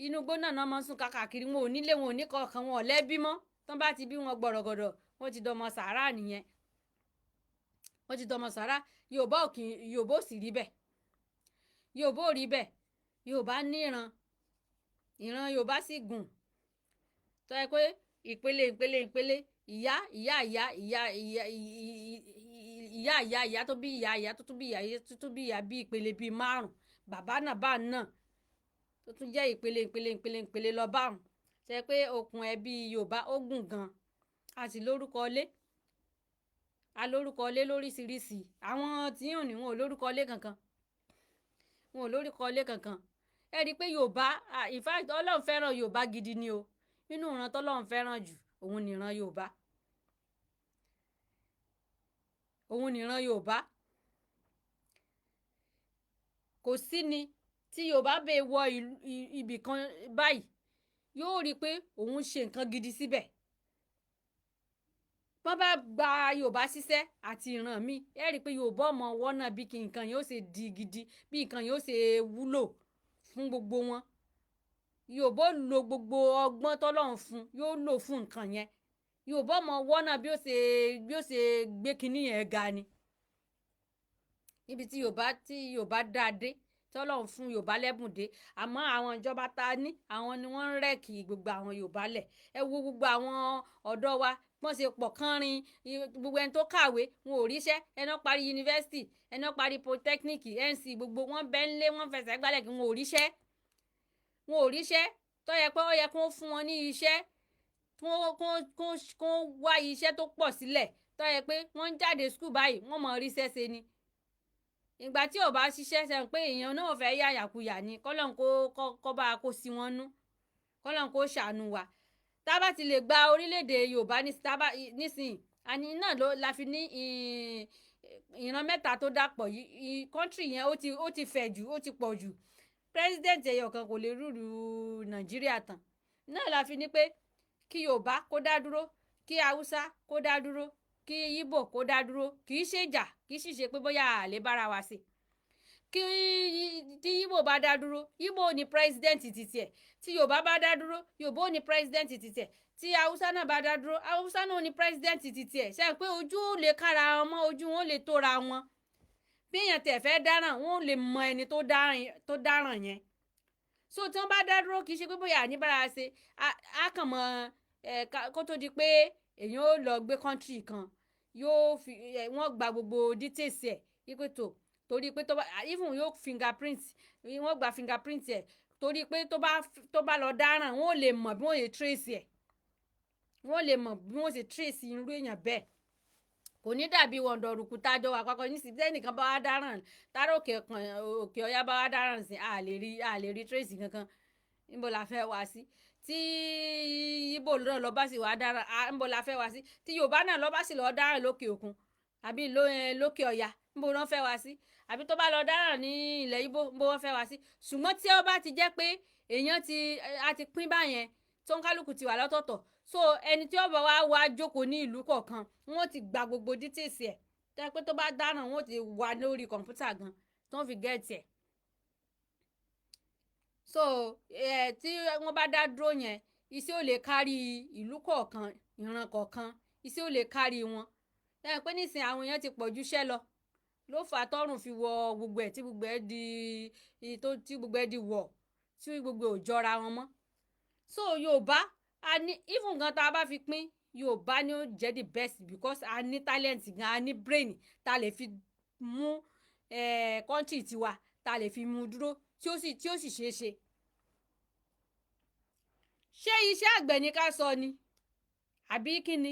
inú igbó náà máa ń sùn káàkiri, wọn ò nílé wọn ò ní kankan, wọn ò lẹ́bí mọ́. Tán bá ti bí wọn gbọ̀rọ̀gọ̀dọ̀ wọ́n ti dọmọ sàárà nìyẹn, wọ́n ti dọmọ sàárà. Yorùbá ò sì rí bẹ́ẹ̀, Yorùbá ò rí bẹ́ẹ̀. Yorùbá ní ìran Yorùbá sì gùn tó yẹ pé ìpele ìyá tó bí ìyá tó tún bí ìyá bí ìpele bíi 5 bàbá náà bá náà tó tún jẹ́ ìpele lọ báwọn. Ṣe pé okùn ẹbí Yorùbá ó gùn gan. A sì lórúkọ ilé lóríṣiríṣi. Àwọn tí yóò ní wọn ò lórúkọ ilé kankan, ẹ rí i pé Yorùbá in fact Ọlọ́run fẹ́ràn Yorùbá gidi ni o. Nínú ìran tọ́lọ́run fẹ́ràn jù òun nìran Yorùbá. Kò sí ni tí Yorùbá bẹ́ẹ̀ wọ ibì kan báyìí yóò rí i pé òun ṣe nǹkan gidi síbẹ̀. Wọ́n bá gba Yorùbá ṣiṣẹ́ àti ìran mi ẹ rí i pé Yorùbá ọmọ ọwọ́ náà bí nǹkan yóò ṣe di gidi, bí nǹkan yóò ṣe wúlò fún gbogbo wọn. Yorùbá lo gbogbo ọgbọ́n tọ́lọ́run fún yóò lò fún nǹkan yẹn. Yorùbá ọmọ ọwọ́ náà bí ó ṣe gbé kinní yẹn ga ni. Níbi tí Yorùbá dá dé tọ́lọ́run fún Yorùbá lẹ́bùn dé. Àmọ́ àwọn ìjọba ta ní àwọn ni wọ́n ń rẹ́ẹ̀kì gbogbo àwọn Yorùbá lẹ̀. Ẹ wo gbogbo àwọn ọ̀dọ́ wa wọ́n ṣe pọ̀ kánrin, gbogbo ẹni tó kàwé wọn ò ríṣẹ́, ẹni ó parí yunifásitì ẹni ó parí polytechnic NC gbogbo wọn bẹ́ńlé wọn fẹsẹ̀ gbálẹ̀ kí wọn ò ríṣẹ́ tó yẹ pé ó yẹ kó fún wọn ní iṣẹ́ kó wá iṣẹ́ tó pọ̀ sílẹ̀ tó yẹ pé wọ́n ń jáde skul báyìí wọ́n mọ̀ ríṣẹ́ ṣe ni. Ìgbà tí ò bá ṣiṣẹ́ ṣe pé èèyàn náà fẹ́ yàyàkuyà ni kọ́lọ́n kó bá kó sí wọn nú kọ́lọ́n kó ṣàánú wa. Tá bá ti lè gba orílẹ̀-èdè Yorùbá nísìnyí àní náà la fi ní ìran mẹ́ta tó dàpọ̀ yìí. Kọ́ńtírì yẹn ó ti fẹ̀ jù, ó ti pọ̀ jù. President ẹyọ kan kò lè rúlu Nàìjíríà tán. Náà la fi ní pé kí Yorùbá kó dá dúró, kí Haúsá kó dá dúró, kí Ìgbò kó dá dúró. Kì í ṣe ìjà, kì í sì ṣe pé bóyá àlè bára wa ṣe. Tí Ìgbò bá dá dúró, Ìgbò ní president títí ẹ̀. Tí Yorùbá bá dá dúró, Yorùbá ní president títí ẹ̀. Tí Haúsá náà bá dá dúró, Haúsá náà ní president títí ẹ̀. Ṣé pé ojú ò lè kára wọn mọ́, ojú wọn ò lè tóra wọn. bí èèyàn tẹ̀ fẹ́ dáràn wọ́n lè mọ ẹni tó dáràn yẹn so tí wọ́n bá dá dúró kì í ṣe pé bóyá àníbára ṣe á kàn mọ kó tó di pé èèyàn ó lọ gbé kọ́ńtì kan yóò fi wọ́n gba gbogbo details ẹ̀ wípé torí pé tó bá even yóò fingerprint wọ́n gba fingerprint ẹ̀ torí pé tó bá lọ dáràn wọ́n lè mọ̀ bí wọ́n lè trace ẹ̀ wọ́n lè mọ̀ bí wọ́n ṣe trace irú èèyàn bẹ́ẹ̀ kò ní dàbí wọ̀ndọ̀rùkù tájọ wà papọ̀ nísìsiyìí tẹ́nìkan bá wá dáràn táró òkè ọ̀yá bá wá dáràn sí a lè rí trace kankan níbo la fẹ́ wá sí tí ibo náà lọ bá sì wá dáràn níbo la fẹ́ wá sí tí yorùbá náà lọ bá sì lọ dáràn lókè òkun àbí lókè ọ̀yà níbo náà fẹ́ wá sí àbí tó bá lọ dáràn ní ilẹ̀ ibo níbo wọ́n fẹ́ wá sí ṣùgbọ́n tí ó bá ti jẹ́ pé èèyàn a ti pín báyẹn tó ń kálukú ti wà lọ́tọ̀ọ̀tọ̀ so ẹni tí ó bá wá jókòó ní ìlú kọ̀ọ̀kan wọ́n ti gba gbogbo details ẹ̀ tẹ́ pé tó bá dáràn wọ́n ti wà lórí kọ̀ǹpútà gan tó ń fi gẹ́ẹ̀tì ẹ̀ so tí wọ́n bá dá dúró yẹn iṣẹ́ ò lè kárí ìlú kọ̀ọ̀kan ìran kọ̀ọ̀kan iṣẹ́ ò lè kárí wọn tẹ́ pé nísìnyí àwọn èèyàn ti pọ̀jù iṣẹ́ ló fà á tọ́rùn fi wọ gbogbo ẹ̀ tí gbogbo ẹ̀ di wọ̀ tí gbogbo ò jọra wọn mọ́ so Yorùbá a ní even gan tá a bá fi pín Yorùbá ni ó jẹ́ the best because a ní talent gan a ní brain tá a lè fi mú country tiwa tá a lè fi mú dúró tí ó sì ṣeé ṣe ṣé iṣẹ́ àgbẹ̀ ni ká sọ ni àbí kí ni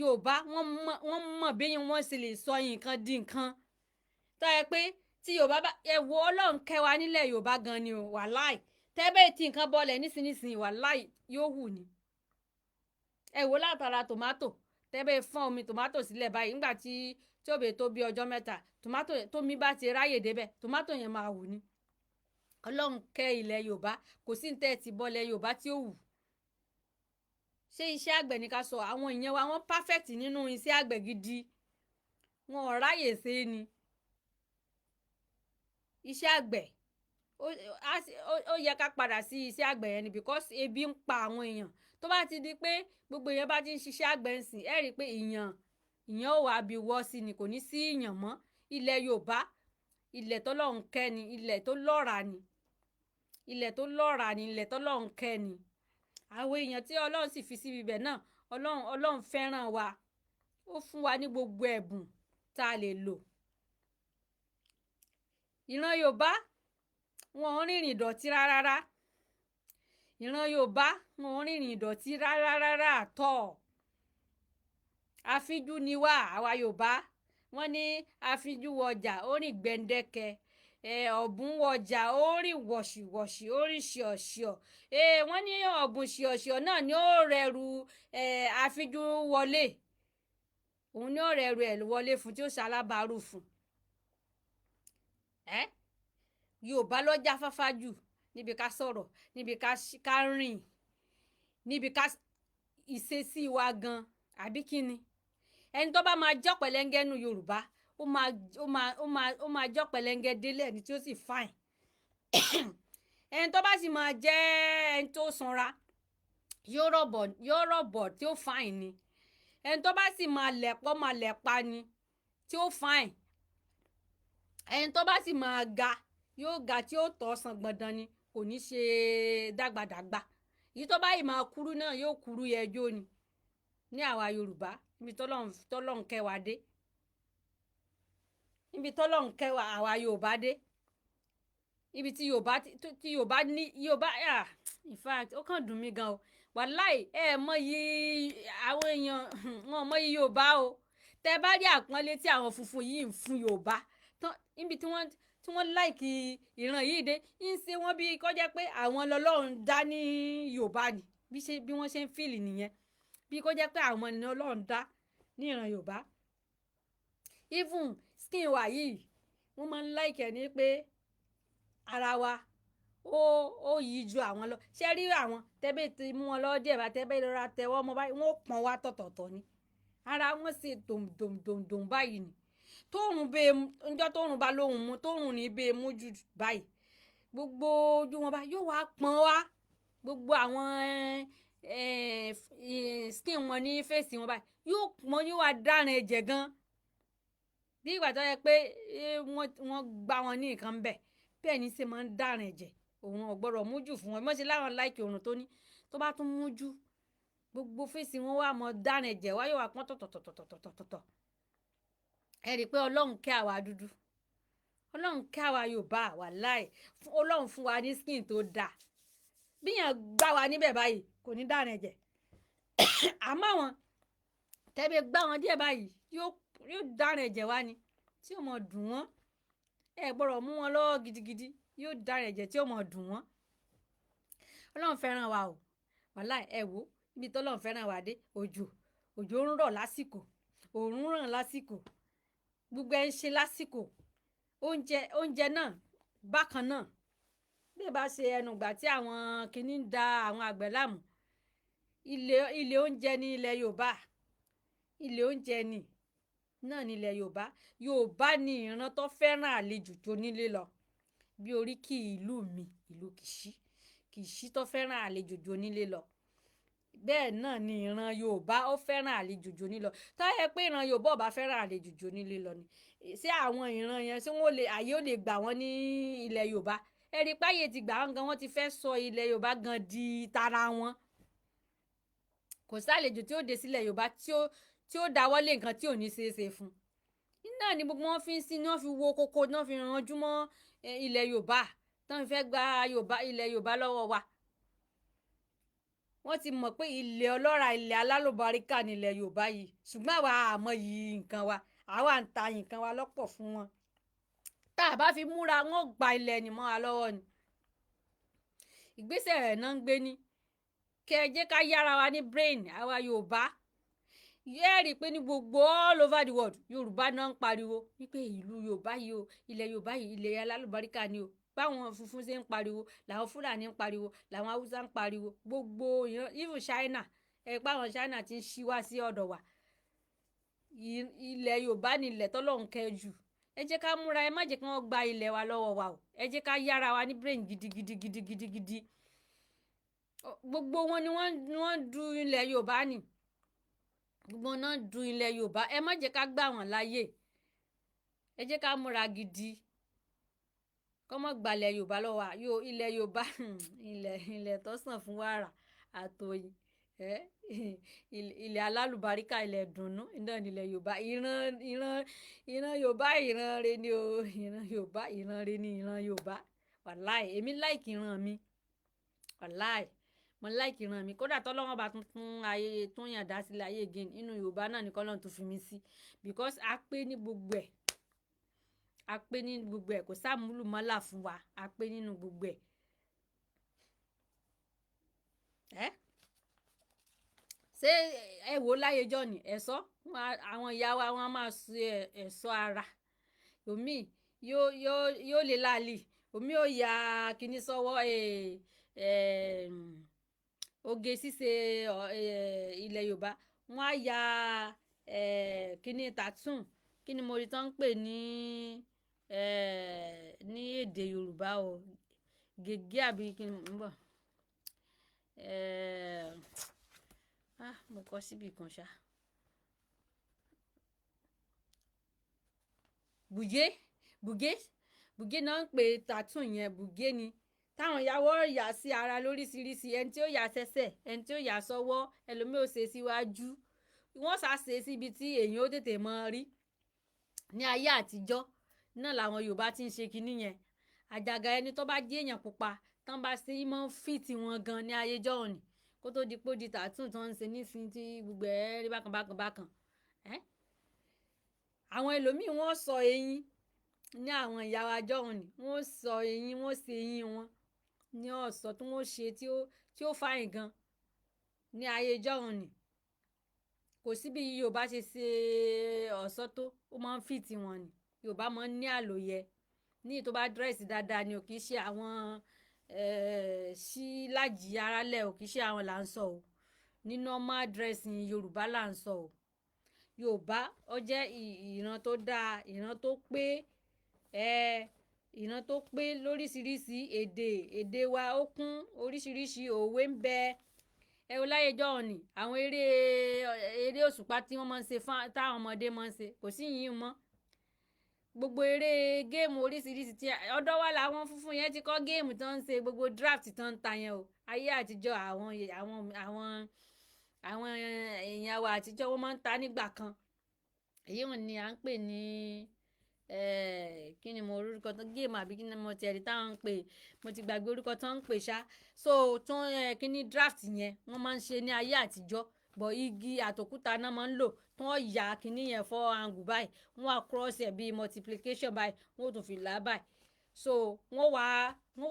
Yorùbá wọ́n mọ̀ bí wọ́n sì lè sọ nǹkan di nǹkan tó yẹ pé tí Yorùbá bá ẹ̀wọ̀ Ọlọ́run kẹwa nílẹ̀ Yorùbá gan ni o wàláì tẹ́bẹ̀ tí nǹkan bọ́lẹ̀ nísinsìnyí wàláì yóò hù ni ẹ wò látara tòmátò tẹ́bẹ̀ fọ́n omi tòmátò sílẹ̀ báyìí nígbà tí ó bẹ̀ tó bí ọjọ́ mẹ́ta tòmátò tómi bá ti ráyè débẹ̀ tòmátò yẹn máa hù ni Ọlọ́run kẹ́ ilẹ̀ Yorùbá kò sí ní tẹ́ẹ̀ tí bọ́lẹ̀ Yorùbá tí ó hù ṣé iṣẹ́ àgbẹ̀ ni ká sọ àwọn ìyẹn wa wọ́n perfect nínú iṣẹ́ àgbẹ̀ gidi wọn ò ráyè ṣe é ni iṣẹ́ àgbẹ̀ ó yẹ ká padà sí iṣẹ́ àgbẹ̀ yẹn ni because ebi ń pa àwọn èèyàn tó bá ti di pé gbogbo èèyàn bá ti ń ṣiṣẹ́ àgbẹ̀ ń sìn ẹ́ rí i pé ìyàn ò wá bí wọ́ sí ni kò ní sí ìyàn mọ́ ilẹ̀ Yorùbá ilẹ̀ tọ́lọ́run kẹ́ ni ilẹ̀ tó lọ́ràá ni ilẹ̀ tó lọ́ràá ni ilẹ̀ tọ́lọ́run kẹ́ ni àwọn èèyàn tí Ọlọ́run sì fi síbi ibẹ̀ náà Ọlọ́run fẹ́ràn wa ó fún wa ní gbogbo ẹ̀bùn tá a lè lò ìran Yorùbá wọn ò rìnrìn ìdọ̀tí rárá ìran Yorùbá wọn ò rìnrìn ìdọ̀tí rárá àtọ̀ àfíjú ni wá àwa Yorùbá wọn ní àfíjú wọjà ó rìn gbẹ̀ǹdẹ̀kẹ̀ ọ̀bùn wọjà ó rìn wọ̀ṣìwọ̀ṣì ó rìn ṣìọ̀ṣìọ̀ wọ́n ní ọ̀bùn ṣìọ̀ṣìọ̀ náà ni ó rẹrù àfíjú wọlé òun ni ó rẹrù ẹ̀ wọlé fún tí ó ṣalábàárù fún Yorùbá ló jáfáfá jù níbi ká sọ̀rọ̀ níbi ká rìn níbi ká ìṣesí wa gan àbí kíni ẹni tó bá máa jọ́ pẹ̀lẹ́ngẹ́ nu Yorùbá ó máa jọ́ pẹ̀lẹ́ngẹ́ délẹ̀ ní tí ó sì fine ẹni tó bá sì máa jẹ́ ẹni tó sanra yóò rọ̀bọ̀ tí ó fine ni ẹni tó bá sì máa lẹ̀pa ni tí ó fine ẹni tó bá sì máa ga yóò ga tí ó tọ́ san gbọ̀ndàn ni kò ní ṣe dàgbàdàgbà èyí tó bá yìí máa kúrú náà yóò kúrú yẹjọ́ ni ní àwa Yorùbá níbi tọ́lọ́run kẹwa dé níbi tọ́lọ́run kẹwa àwa Yorùbá dé ibi tí Yorùbá ní in fact ó kàn dùn mí gan o wàláì mọyì àwọn èèyàn wọn mọyì Yorùbá o tẹ bá rí àpọ́nlé tí àwọn funfun yìí ń fún Yorùbá níbi tí wọ́n láìkì ìran yìí dé ń ṣe wọ́n bí kọjá pé àwọn lọ́lọ́run dá ní Yorùbá ni bí wọ́n ṣe ń fìlì nìyẹn bí kọjá pé àwọn ni Ọlọ́run dá ní ìran Yorùbá even skin wa yìí wọ́n máa ń láìkì ẹ̀ ní pé ara wa ó yí ju àwọn lọ ṣé rí àwọn tẹ́bẹ̀ ti mú wọn lọ́wọ́ díẹ̀ bá tẹ́bẹ̀ lọ́ra tẹ́wọ́ ọmọ báyìí wọ́n pọ́n wá tọ̀tọ̀tọ̀ ni ara wọn sì dòmdòmdòm báyìí ni tóòrùn bá lóhùn mu tóòrùn ní bẹ́ẹ̀ mú jù báyìí gbogbo ojú wọn bá yóò wá pọ́n wá gbogbo àwọn skin wọn ní fèsì wọn báyìí yóò pọ́n yóò wá dárin ẹ̀jẹ̀ gan bí ìgbà tó yẹ pé wọ́n gbá wọn ní nǹkan bẹ̀ bẹ́ẹ̀ ni ṣe máa ń dàrin ẹ̀jẹ̀ òun ọ̀gbọ́dọ̀ mújù fún wọn mọ́ṣẹ́ láwọn láìkì òrùn tó ní tó bá tún mújú gbogbo fèsì wọn wà mọ́ dàrin ẹ̀jẹ̀ wáyé wà pọ́n tọ̀tọ̀tọ̀tọ̀tọ̀tọ̀ ẹ rí i pé ọlọ́run kẹ́ àwa dúdú ọlọ́run kẹ́ àwa Yorùbá wàláì ọlọ́run fún wa ní skin tó dáa bíyàn gbá wa níbẹ̀ báyìí kò ní dàrin ẹ̀jẹ̀ àmọ́ wọn tẹ́bí gbá wọn díẹ̀ báyìí yóò dàrin ẹ̀jẹ̀ wá ni tí ó mọ̀ dùn wọ́n ẹ gbọ́dọ̀ mú wọn lọ́wọ́ gidigidi yóò dàrin ẹ̀jẹ̀ tí ó mọ̀ dùn wọ́n ọlọ́run fẹ́ràn wa o wàláì ẹ wò ibi tó ọlọ́run fẹ́ràn wa dé òjò ń rọ̀ lásìkò òòrùn ràn lásìkò gbogbo ẹ̀ ń ṣe lásìkò oúnjẹ náà bákan náà bí ẹ bá ṣe ẹnugbà tí àwọn kìíní ń da àwọn àgbẹ̀ láàmú ilé oúnjẹ ní ilẹ̀ Yorùbá ilé oúnjẹ ní náà ní ilẹ̀ Yorùbá ní ìran tó fẹ́ràn àlejò tó nílé lọ bí oríkì ìlú mi ìlú Kìṣí tó fẹ́ràn àlejò tó nílé lọ bẹ́ẹ̀ náà ni ìran Yorùbá ó fẹ́ràn àlejò tó nílé lọ tó yẹ pé ìran Yorùbá ò bá fẹ́ràn àlejò tó nílé lọ ni ṣé àwọn ìran yẹn ṣé wọn àyè ò lè gbà wọ́n ní ilẹ̀ Yorùbá ẹ̀rí páyé ti gbà wọ́n gan wọ́n ti fẹ́ sọ ilẹ̀ Yorùbá gan di tara wọn kò sálejò tí ó dé sílẹ̀ Yorùbá tí ó dáwọ́lé nǹkan tí ò ní ṣeé ṣe fún náà ni gbogbo wọn fi ń sin náà fi wo kókó náà fi ranjú mọ́ ilẹ̀ Yorùbá tán fẹ́ gba ilẹ̀ Yorùbá lọ́wọ́ wa wọ́n ti mọ̀ pé ilẹ̀ ọlọ́ràá ilẹ̀ alálùbáríkà nílẹ̀ Yorùbá yìí ṣùgbọ́n àwa àmọ́ yìí nǹkan wa àwa ń ta nǹkan wa lọ́pọ̀ fún wọn tá a bá fi múra wọn gba ilẹ̀ ni mọ́ wa lọ́wọ́ ni ìgbésẹ̀ rẹ̀ náà ń gbé ní kẹ́ ẹ jẹ́ ká yára wa ní brain àwa Yorùbá yẹ́ rí i pé ní gbogbo all over the world Yorùbá náà ń pariwo wípé ìlú Yorùbá yìí o ilẹ̀ Yorùbá yìí ilẹ̀ alálùbáríkà ni o báwọn funfun ṣe ń pariwo làwọn Fúlàní ń pariwo làwọn Haúsá ń pariwo gbogbo even China páwọn China ti ń ṣí wá sí ọ̀dọ̀ wa ilẹ̀ Yorùbá ni ilẹ̀ tọ́lọ́run kẹ́ jù ẹ jẹ́ ká múra ẹ má jẹ́ kí wọ́n gba ilẹ̀ wa lọ́wọ́ wa o ẹ jẹ́ ká yára wa ní brain gidigidi gbogbo wọn ni wọ́n du ilẹ̀ Yorùbá ni gbogbo náà du ilẹ̀ Yorùbá ẹ má jẹ́ ká gbà wọ́n láyè ẹ jẹ́ ká múra gidi kọ́mọ́ gbalẹ̀ Yorùbá lọ́wọ́ wa ilẹ̀ Yorùbá ilẹ̀ tó sàn fún wàrà àtòyìn ilẹ̀ alálùbáríkà ilẹ̀ dùnnú náà nílẹ̀ Yorùbá ìran Yorùbá ìran re ni o ìran Yorùbá ìran re ni ìran Yorùbá wàláì èmi láìkì ìran mi wàláì mo láìkì ìran mi kódà tọ́lọ́wọ́n bá tún ayé tún yàn dá sílẹ̀ ayé again inú Yorùbá náà ní kọ́lọ́n tó fi mí sí because a pé ní gbogbo ẹ̀ kò sáàmúlùmọ́là fún wa a pé nínú gbogbo ẹ̀ ṣé ẹ wò láyé jọ ni ẹ̀ṣọ́ àwọn ìyá wa wọn máa ṣe ẹ̀ṣọ́ ara omi yóò lè láàlì omi ò ya kíní sọ́wọ́ oge ṣíṣe ilẹ̀ Yorùbá wọn á ya kíní tattoo kíni mo rí tán ń pè ní èdè Yorùbá o gègé àbí kíni ń bọ̀ mo kọ síbi kan ṣá bùgé náà ń pè tattoo yẹn bùgé ni táwọn ìyàwó yà sí ara lóríṣiríṣi ẹni tí ó yà sẹ́sẹ̀ ẹni tí ó yà sọ́wọ́ ẹlòmíì ò ṣe síwájú wọ́n ṣàṣe síbi tí èèyàn ó tètè mọ rí ní ayé àtijọ́ náà làwọn Yorùbá ti ń ṣe kinní yẹn àjàgà ẹni tó bá jẹ́ èèyàn pupa tán bá ṣe mọ́ fìtì wọn gan ní ayé jọ́hún ni kó tó di pé ó di tattoo tó ń ṣe nísìnyí tí gbogbo ẹ̀ rí bákan àwọn ẹlòmíì wọ́n sọ eyín ní àwọn ìyá wa jọ́hún ni wọ́n sọ eyín wọ́n ṣe eyín wọn ní ọ̀ṣọ́ tí wọ́n ṣe tí ó fàyìn gan ní ayé jọ́hún ni kò sí bí Yorùbá ṣe ṣe ọ̀ṣọ́ tó ó máa ń fìtì wọn ni Yorùbá máa ń ní àlòyẹ ní tó bá dírẹ́sì dáadáa ni ò kì í ṣe àwọn sí lájì ara lẹ̀ ò kì í ṣe àwọn là ń sọ o ní normal dressing Yorùbá là ń sọ o Yorùbá ó jẹ́ ìran tó dáa ìran tó pé ìran tó pé lóríṣiríṣi èdè wa ó kún oríṣiríṣi òwe ń bẹ ẹ o láyé jọ́hún ni àwọn eré òṣùpá tí wọ́n máa ń ṣe fún táwọn ọmọdé máa ń ṣe kò sí yìí mọ́ gbogbo eré géèmù oríṣiríṣi tí ọ̀dọ̀ wa làwọn funfun yẹn ti kọ́ géèmù tó ń ṣe gbogbo draft tó ń ta yẹn o ayé àtijọ́ àwọn èèyàn wa àtijọ́ wọ́n máa ń ta nígbà kan èyí wọn ni à ń pè ní kí ni mo orúkọ tán géèmù àbí kí ni mo tiẹ̀ rí táwọn ń pè mo ti gbàgbé orúkọ tán ń pè ṣá so tún kí ni draft yẹn wọ́n máa ń ṣe ní ayé àtijọ́ bọ̀ igi àtòkúta náà máa ń lò tí wọ́n ya kíní yẹn fọ́ angle báyìí wọ́n wá cross ẹ̀ bíi multiplication báyìí wọ́n ò tún fi là á báyìí so wọ́n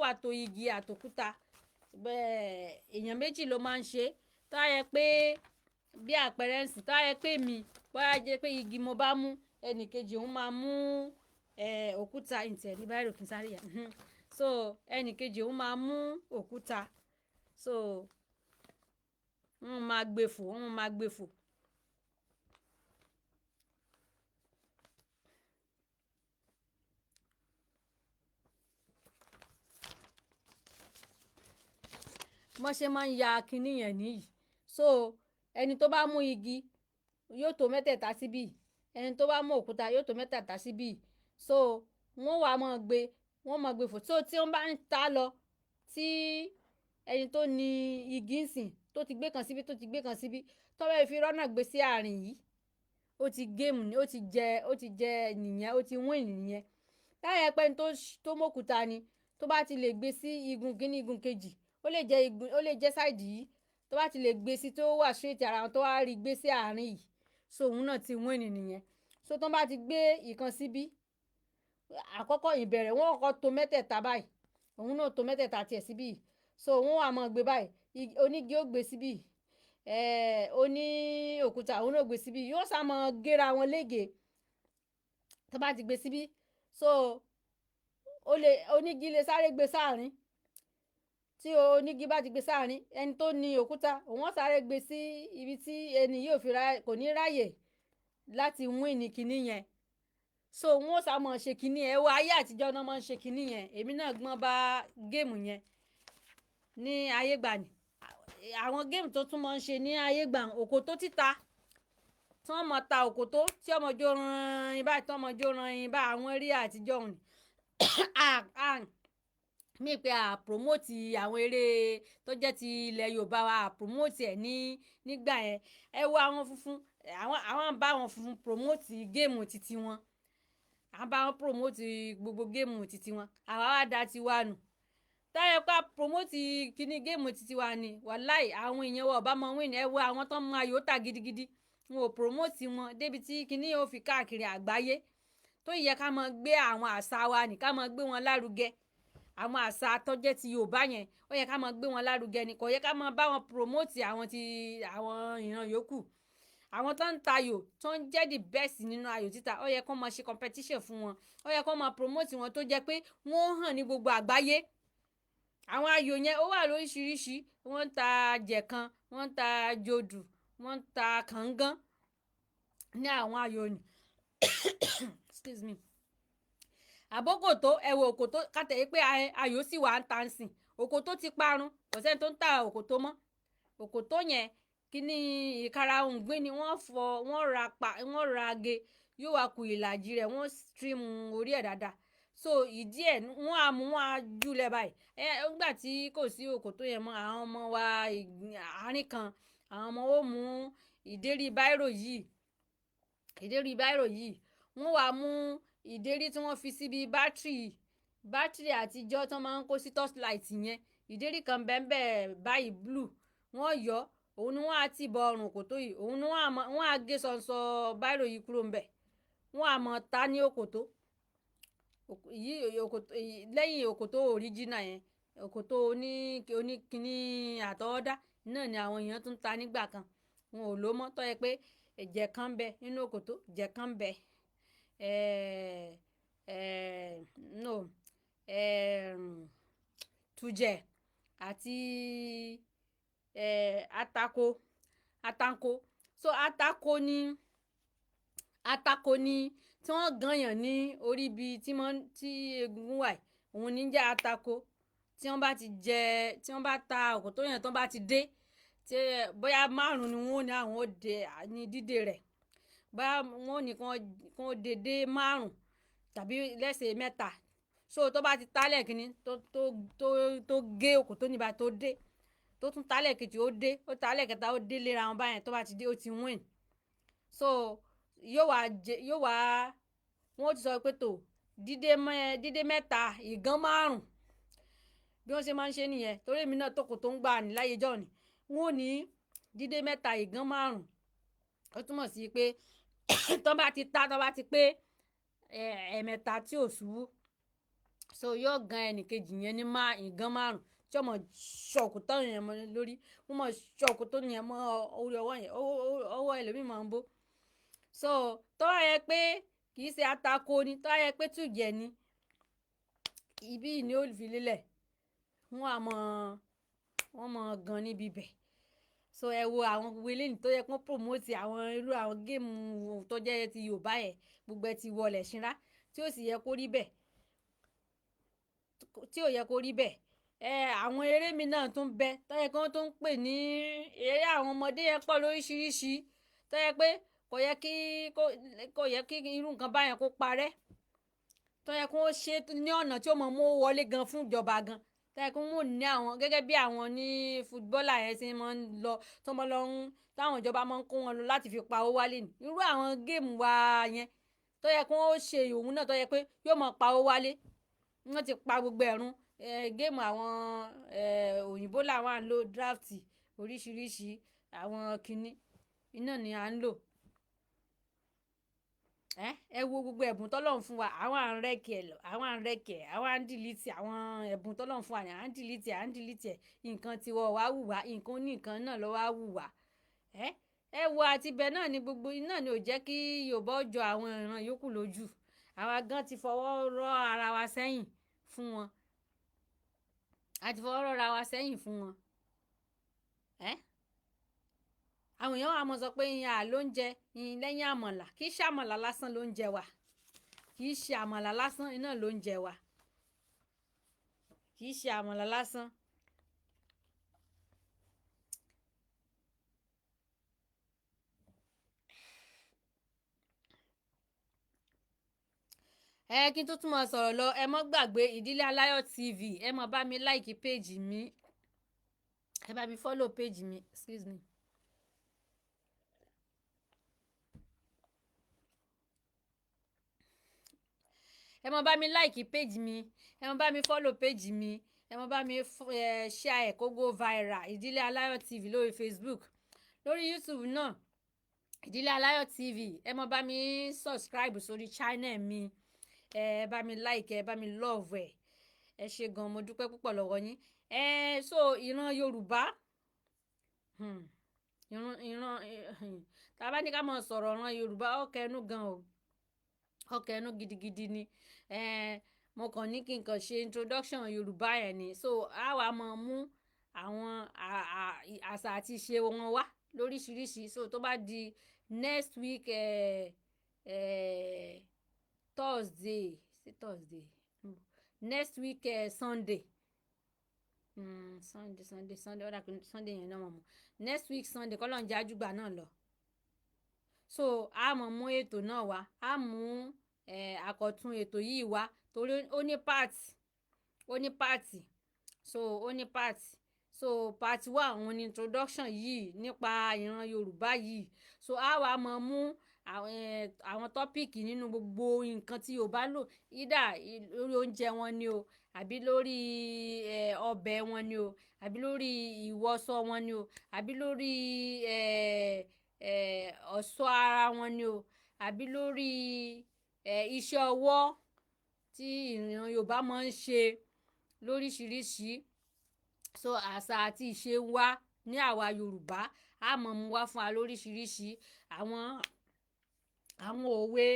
wá to igi àtòkúta bẹ́ẹ̀ èèyàn méjì ló máa ń ṣe tó yẹ pé bí àpẹẹrẹ ń sìn tó yẹ pé mi bóyá jẹ́ pé igi mo bá mú ẹnìkejì òun máa mú òkúta ìtẹ̀rí báyìí òkè sáré yà so ẹnìkejì òun máa mú òkúta so wọ́n máa gbé fò wọ́n máa gbé fò. wọ́n ṣe máa ń ya kinní yẹn nìyí so ẹni tó bá mú igi yóò tó mẹ́tẹ̀ẹ̀ta síbí ẹni tó bá mú òkúta yóò tó mẹ́tẹ̀ẹ̀ta síbí so wọ́n wá máa gbé fò so tí wọ́n bá ń ta lọ tí ẹni tó ní igi ń sìn tó ti gbé kan síbí tó ti gbé kan síbí tọ́wọ́ fi rọ́nà gbé sí àárín yìí ó ti géèmù ni ó ti jẹ nìyẹn ó ti win nìyẹn láyé pé tó mọ́kúta ni tó bá ti lè gbé sí igun kíní igun kejì ó lè jẹ́ sáìdì yìí tó bá ti lè gbé sí tó wà straight ara wọn tó wá rí gbé sí àárín yìí so òun náà ti win nìyẹn so tó bá ti gbé ìkan síbí àkọ́kọ́ ìbẹ̀rẹ̀ wọ́n kọ́kọ́ to mẹ́tẹ̀ẹ̀ta báyìí òun náà to mẹ́tẹ̀ẹ̀ta tiẹ̀ síbí so wọ́n wà máa gbé báyìí onígi ó gbé síbí oní òkúta òun náà gbé síbí yóò sá máa géra wọn lége tó bá ti gbé síbí so onígi lè sáré gbé sáàrin tí onígi bá ti gbé sáàrin ẹni tó ní òkúta òun sáré gbé sí ibi tí ẹni yóò fi kò ní ráyè láti win ní kinní yẹn so wọn ò sá máa ṣe kinní yẹn wo ayé àtijọ́ náà máa ń ṣe kinní yẹn èmi náà gbọ́n bá géèmù yẹn ní ayé gbà ní àwọn géèmù tó tún máa ń ṣe ní ayé gbà òkòtó títa tí wọ́n mọ̀ ta òkòtó tí ọmọjó ran ibà tí ọmọjó ran ibà àwọn eré àtijọ́ òun mi pé a promote àwọn eré tó jẹ́ ti ilẹ̀ Yorùbá wa a promote ẹ̀ nígbà yẹn ẹ wo àwọn funfun àwọn bá wọn funfun promote géèmù títí wọn àwọn bá wọn promote gbogbo géèmù títí wọn àwa wá da tiwa nù táyọ̀ pa promote kíní géèmù títí wa ni wàláì àwọn èèyàn wa ọba mọ win ẹ wo àwọn tó ń mọ ayò tà gidigidi wọn ò promote wọn débi tí kíní yóò fi káàkiri àgbáyé tó yẹ ká máa gbé àwọn àṣà wa ní ká máa gbé wọn lárugẹ àwọn àṣà àtọ́jẹ́ ti Yorùbá yẹn ó yẹ ká máa gbé wọn lárugẹ ni kò yẹ ká máa bá wọn promote àwọn ìran yòókù àwọn tó ń tayò tó ń jẹ́ the best nínú ayò títa ó yẹ kó máa ṣe competition fún wọn ó yẹ kó máa promote wọn tó jẹ́ pé wọ́n hàn ní gbogbo àgbáyé àwọn ayò yẹn ó wà lóríṣiríṣi wọ́n ń ta jẹ̀kan wọ́n ń ta jodù wọ́n ń ta kàngán ní àwọn ayò ni excuse me àbókòtó ẹwọ òkòtó kàtẹ́ yìí pé ayò sì wà ń ta ń sìn òkòtó ti parun kò sẹ́ni tó ń ta òkòtó mọ́ òkòtó yẹn kíní ìkarahun gbé ni wọ́n ra ge yóò wá ku ìlàjì rẹ̀ wọ́n stream orí ẹ̀ dáadáa so ìdí ẹ̀ wọ́n á mú wọn á júlẹ̀ báyìí nígbà tí kò sí òkòtó yẹn mọ́ àwọn ọmọ wa àárín kan àwọn ọmọ ó mú ìdérí báírò yìí wọ́n wá mú ìdérí tí wọ́n fi síbi bátìrì àtijọ́ tí wọ́n máa ń kó sí torchlight yẹn ìdérí kan bẹ́ẹ̀ báyìí blue wọ́n yọ òun ni wọ́n á tì bọ ọrùn òkòtó yìí òun ni wọ́n á gé sọ̀nsọ̀ báírò yìí kúrò ńbẹ̀ wọ́n á mọ̀ ta ní òkòtó lẹ́yìn òkòtó original yẹn òkòtó oníkíní àtọwọ́dá náà ni àwọn èèyàn tún ta nígbà kan wọn ò lò mọ́ tó yẹ pé ẹ̀jẹ̀ kan bẹ nínú òkòtó ẹ̀jẹ̀ kan bẹ tùjẹ̀ àti atanko so atako ni tí wọ́n gànyàn ní orí ibi tí egungun wà òun ní jẹ́ atako tí wọ́n bá ta òkòtó yẹn tó bá ti dé tí bóyá márùn ni wọ́n ní àwọn òde ní dídè rẹ̀ bóyá wọ́n ní kàn dédé márùn tàbí lẹ́sẹ̀ mẹ́ta. So tó bá ti tálẹ̀ kínní tó gé okùn tó níbà tó dé, tó tún tálẹ̀ kejì ó dé, ó tálẹ̀ kẹta ó dé léra wọn báyẹn, tó bá ti dé ó ti win. So yóò wá wọ́n ti sọ pé tó dídé mẹ́ta ìgàn márùn bí wọ́n ṣe máa ń ṣe nìyẹn, torí èmi náà tókò tó ń gbà ní láyé jọ́ ni wọ́n ò ní dídé mẹ́ta ìgàn márùn. Ó túmọ̀ sí pé tó bá ti pé ẹ̀ẹ̀mẹ́ta tí ò ṣubú, so yóò gan ẹnìkejì yẹn ní ìgàn márùn tí ọmọ ṣọ̀kù tó yẹn mọ́ lórí, wọ́n mọ̀ ṣọ̀kù tó yẹn mọ́ orí ọwọ́ yẹn, ọwọ́ ẹlòmíì máa ń bó. So tó yẹ pé kì í ṣe atako ni, tó yẹ pé tùjẹ ni, ibi ni ó fi lélẹ̀ wọ́n mọ̀ gan níbi bẹ̀. So ẹ wo àwọn gbogbo eléyìí tó yẹ kó promote àwọn irú àwọn géèmù tó jẹ́ ti Yorùbá yẹn, gbogbo ẹ ti wọlé ṣínra tí ó sì yẹ kó rí bẹ́ẹ̀, tí ò yẹ kó rí bẹ́ẹ̀. Àwọn eré mi náà tún bẹ tó yẹ kí wọ́n tún pè ní eré àwọn ọmọdé yẹn pọ̀ lóríṣiríṣi tó yẹ pé kò yẹ kí irú nǹkan báyẹn kó parẹ́, tó yẹ kó ṣe ní ọ̀nà tí ó mọ̀ mú wọlé gan fún ìjọba gan, tó yẹ kó mú ní àwọn gẹ́gẹ́ bí àwọn ní fútbọ́là yẹn ti máa ń lọ tó máa lọ táwọn ìjọba máa ń kó wọn lọ láti fi pa owó wálé ni, irú àwọn géèmù wa yẹn tó yẹ kó ṣe òun náà tó yẹ pé yóò máa pa owó wálé. Wọ́n ti pa gbogbo ẹ̀rún géèmù àwọn òyìnbó làwọn à ń lò draft oríṣiríṣi àwọn kinní iná ni à ń lò. Ẹ wo gbogbo ẹ̀bùn tọ́lọ́run fún wa, àwọn à ń rẹ́kẹ̀ àwọn à ń rẹ́kẹ̀ àwọn à ń dìlítì àwọn ẹ̀bùn tọ́lọ́run fún wa ni à ń dìlítì nǹkan tiwọ́ wá wù wá, nǹkan oníkan náà ló wá wù wá. Ẹ wo àti ibẹ̀ náà ni gbogbo iná ni ò jẹ́ kí Yorùbá ó jọ àwọn ìran yòókù lójú. Àwa gan ti fọwọ́ rọ́ ara wa sẹ́yìn fún wọn, a ti fọwọ́ rọ́ra wa sẹ́yìn fún wọn. Àwọn èèyàn wa mọ̀ sọ pé ìyẹn ló ń jẹ ìyẹn lẹ́yìn àmàlà, kì í ṣe àmàlà lásán ló ń jẹ wa, kì í ṣe àmàlà lásán iná ló ń jẹ wa, kì í ṣe àmàlà lásán. Kí n tó tún máa sọ̀rọ̀ lọ, ẹ mọ́ gbàgbé Ìdílé Aláyọ̀ TV, ẹ mọ́ bá mi like page mi, ẹ bá mi follow page mi, excuse me. Ẹ mọ́ bá mi like page mi, ẹ mọ́ bá mi follow page mi, ẹ mọ́ bá mi share kó go viral Ìdílé Aláyọ̀ TV lórí Facebook, lórí YouTube náà Ìdílé Aláyọ̀ TV, ẹ mọ́ bá mi subscribe sórí channel mi, ẹ bá mi like, ẹ bá mi love ẹ ṣé gan, mo dúpẹ́ púpọ̀ lọ́wọ́ yín. So ìran Yorùbá tá a bá ní ká máa sọ̀rọ̀ ìran Yorùbá ọ̀kẹ́nu gan o, ọ̀kẹ́nu gidigidi ni. Mo kàn ní kí n kàn ṣe introduction Yorùbá yẹn ni, so a wá máa mú àwọn àṣà àti ìṣe wọn wá lóríṣiríṣi. So tó bá di next week Thursday next week Sunday ọ̀dà Sunday yẹn náà mọ̀ next week Sunday kọ́ ló ń jẹ́ àjùgbà náà lọ. So a mọ̀ mú ètò náà wá, a mú àkọ́tún ètò yìí wá torí ó ní pààtì so part 1 òun ni introduction yìí nípa ìran Yorùbá yìí. So a wá mọ̀ mú àwọn tọ́pìkì nínú gbogbo nǹkan tí Yorùbá lò, ìdá lórí oúnjẹ wọn ni o, àbí lórí ọbẹ̀ wọn ni o, àbí lórí ìwọṣọ wọn ni o, àbí lórí ọ̀ṣọ́ ara wọn ni o, àbí lórí iṣẹ́ ọwọ́ tí ìran Yorùbá máa ń ṣe lóríṣiríṣi. So àṣà àti ìṣe wa ní àwa Yorùbá a mọ̀ mú wá fún wa lóríṣiríṣi àwọn òwe,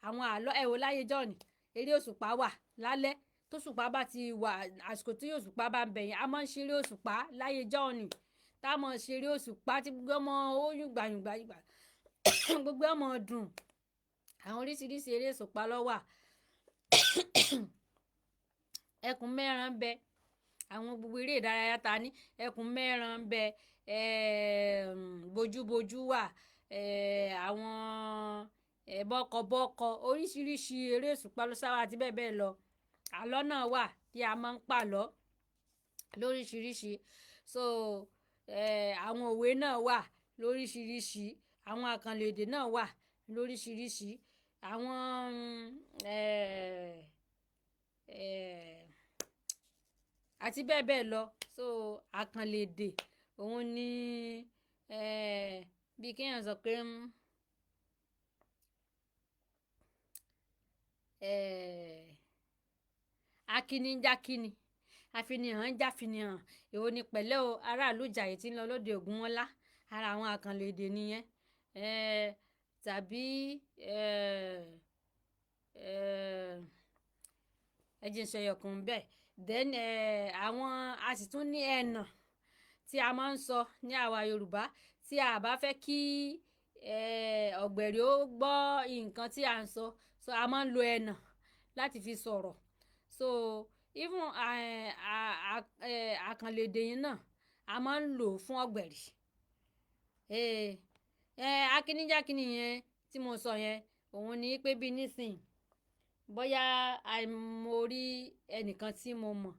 àwọn àlọ́. Ẹ wò láyé jọ́ọ̀nì eré òṣùpá wà lálẹ́, tó ṣùpá bá ti wà àsìkò tí òṣùpá bá ń bẹ̀yìn a máa ń ṣeré òṣùpá láyé jọ́ọ̀nì, tá a máa ṣeré òṣùpá tí gbogbo ọmọ ó yùgbàyùgbà gbogbo ọmọ dùn. Àwọn oríṣiríṣi eré òṣùpá ló wà. Ẹkùn mẹ́ran ń bẹ, àwọn gbogbo eré ìdárayá ta ní ẹkùn mẹ́ran ń bẹ, bojúbojú wà, àwọn bọ́kọ̀bọ́kọ̀ oríṣiríṣi eré òṣùpá ló sáwà àti bẹ́ẹ̀ bẹ́ẹ̀ lọ. Àlọ́ náà wà tí a máa ń pàlọ́ lóríṣiríṣi. So àwọn òwe náà wà lóríṣiríṣi, àwọn àkànlò èdè náà wà lóríṣiríṣi, àwọn àti bẹ́ẹ̀ bẹ́ẹ̀ lọ. So àkànlò èdè òun ni bí kéèyàn sọ pé akínijákíni, àfinihàn jáfinihàn, èwo ni pẹ̀lẹ́ o aráàlú Ìjàyè tí ń lọ lóde Ògúnmọ́lá, ara àwọn àkànlò èdè nìyẹn. Tàbí ẹ jẹ́ n sọ ẹyọ̀kan bẹ́ẹ̀. Then àwọn a sì tún ní ẹnà tí a máa ń sọ ní àwa Yorùbá tí a bá fẹ́ kí ọ̀gbẹ̀rì ó gbọ́ nǹkan tí à ń sọ, so a máa ń lo ẹnà láti fi sọ̀rọ̀. So even àkànlò èdè yìí náà a máa ń lò fún ọ̀gbẹ̀rì. Akínijákíni yẹn tí mo sọ yẹn òun ni pé bí nísìn bóyá mo rí ẹnìkan tí mo mọ̀,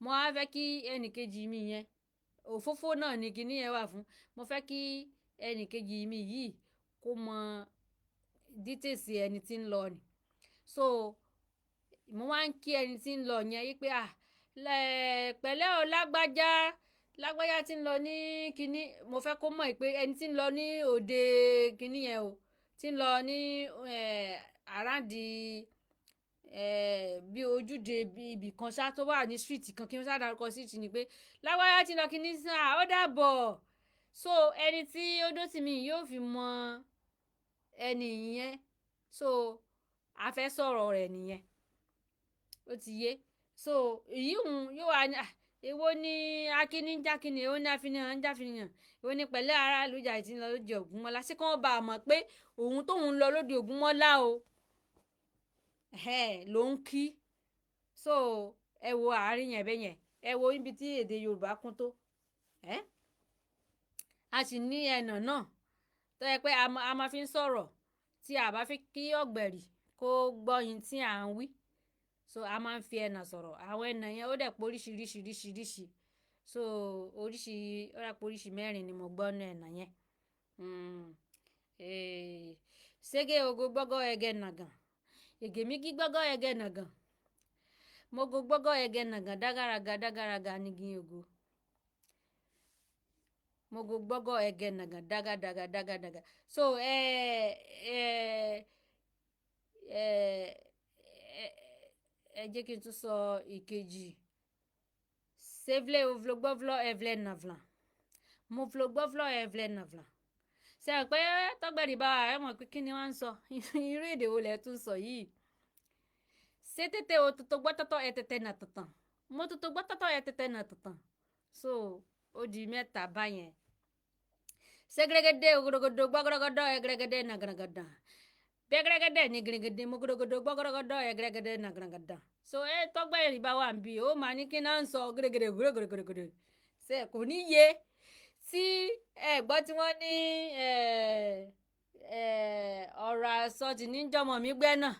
mo á fẹ́ kí ẹnìkejì mi yẹn, òfófó náà ni kíní yẹn wà fún, mo fẹ́ kí ẹnìkejì mi yìí kó mọ details ẹni tí ń lọ ni. So mo wá ń kí ẹni tí ń lọ yẹn wípé pẹ̀lẹ́ o lágbájá tí ń lọ ní kíní, mo fẹ́ kó mọ̀ pé ẹni tí ń lọ ní òde kíní yẹn o, tí ń lọ ní àràǹdì bí ojúde ibì kan ṣá tó wà ní street kan, kí wọ́n ṣá dárúkọ street ni pé lágbájá tí ń lọ kíní sá ó dàbọ̀. So ẹni tí ó dó tì mí yóò fi mọ ẹni yẹn, so a fẹ́ sọ̀rọ̀ rẹ̀ nìyẹn, ó ti yé. So ìyíhun yóò wá ní èwo ni akínijákíni, èwo ni àfinihàn jáfinihàn, èwo ni pẹ̀lẹ́ aráàlú Ìjàyè tí ń lọ lóde Ògúnmọ́lá, sí kí wọ́n bá mọ̀ pé òun tóun lọ lóde Ògúnmọ́lá o ló ń kí. So ẹ wo àárín yẹn bẹ́ẹ̀ yẹn, ẹ wo ibi tí èdè Yorùbá kún tó. A sì ní ẹnà náà tó yẹ pé a máa fi ń sọ̀rọ̀ tí a bá fi kí ọ̀gbẹ̀rì kó gbọ́ yín tí à ń wí. So a máa ń fi ẹnà sọ̀rọ̀. Àwọn ẹnà yẹn ó dẹ̀ pé oríṣiríṣi. So ó dà pé oríṣi mẹ́rin ni mo gbọ́ nínú ẹnà yẹn. Sége ogo gbọ́gọ́ ẹgẹ nàgàn, ègè mi kí gbọ́gọ́ ẹgẹ nàgàn, mo go gbọ́gọ́ ẹgẹ nàgàn dágàràgà nigi ogo, mo go gbọ́gọ́ ẹgẹ nàgàn dágàdàgà. So ẹ jẹ́ kí n tún sọ ìkejì. Sevle ovlogbovlo evle navlan, mo vlogbovlo evle navlan. Ṣé ẹ pé tọ́gbẹ̀rì bá wa ẹ mọ̀ pé kí ni wọ́n ń sọ, irú èdè wo lẹ tún sọ yìí. Sétété o tuntun gbọ́tọ́tọ́ ẹ tètè nà tọ̀tàn, mo tuntun gbọ́tọ́tọ́ ẹ tètè nà tọ̀tàn. So ó di mẹ́ta báyẹn. Ségrégédé ogorogodo gbọ́gọ́rọ́gọ́dọ́ ẹgẹrẹgẹdẹ nàgànàgàdà, bẹ́gẹ́rẹ́gẹ́dẹ́ ní gẹ̀rẹ́gẹ́dẹ́ mo gorogodo gbọ́gọ́rọ́gọ́dọ́ ẹgẹrẹgẹdẹ nàgànàgàdà. So tọ́gbẹ̀rì bá wà ń bí ó máa ní kí náà ń sọ gẹ́rẹ́gẹ́dẹ́ ṣe kò ní yé. Tí gbọ́ tí wọ́n ní ọ̀rọ̀ àsọtì ní jọmọ̀ mi gbẹ́ náà.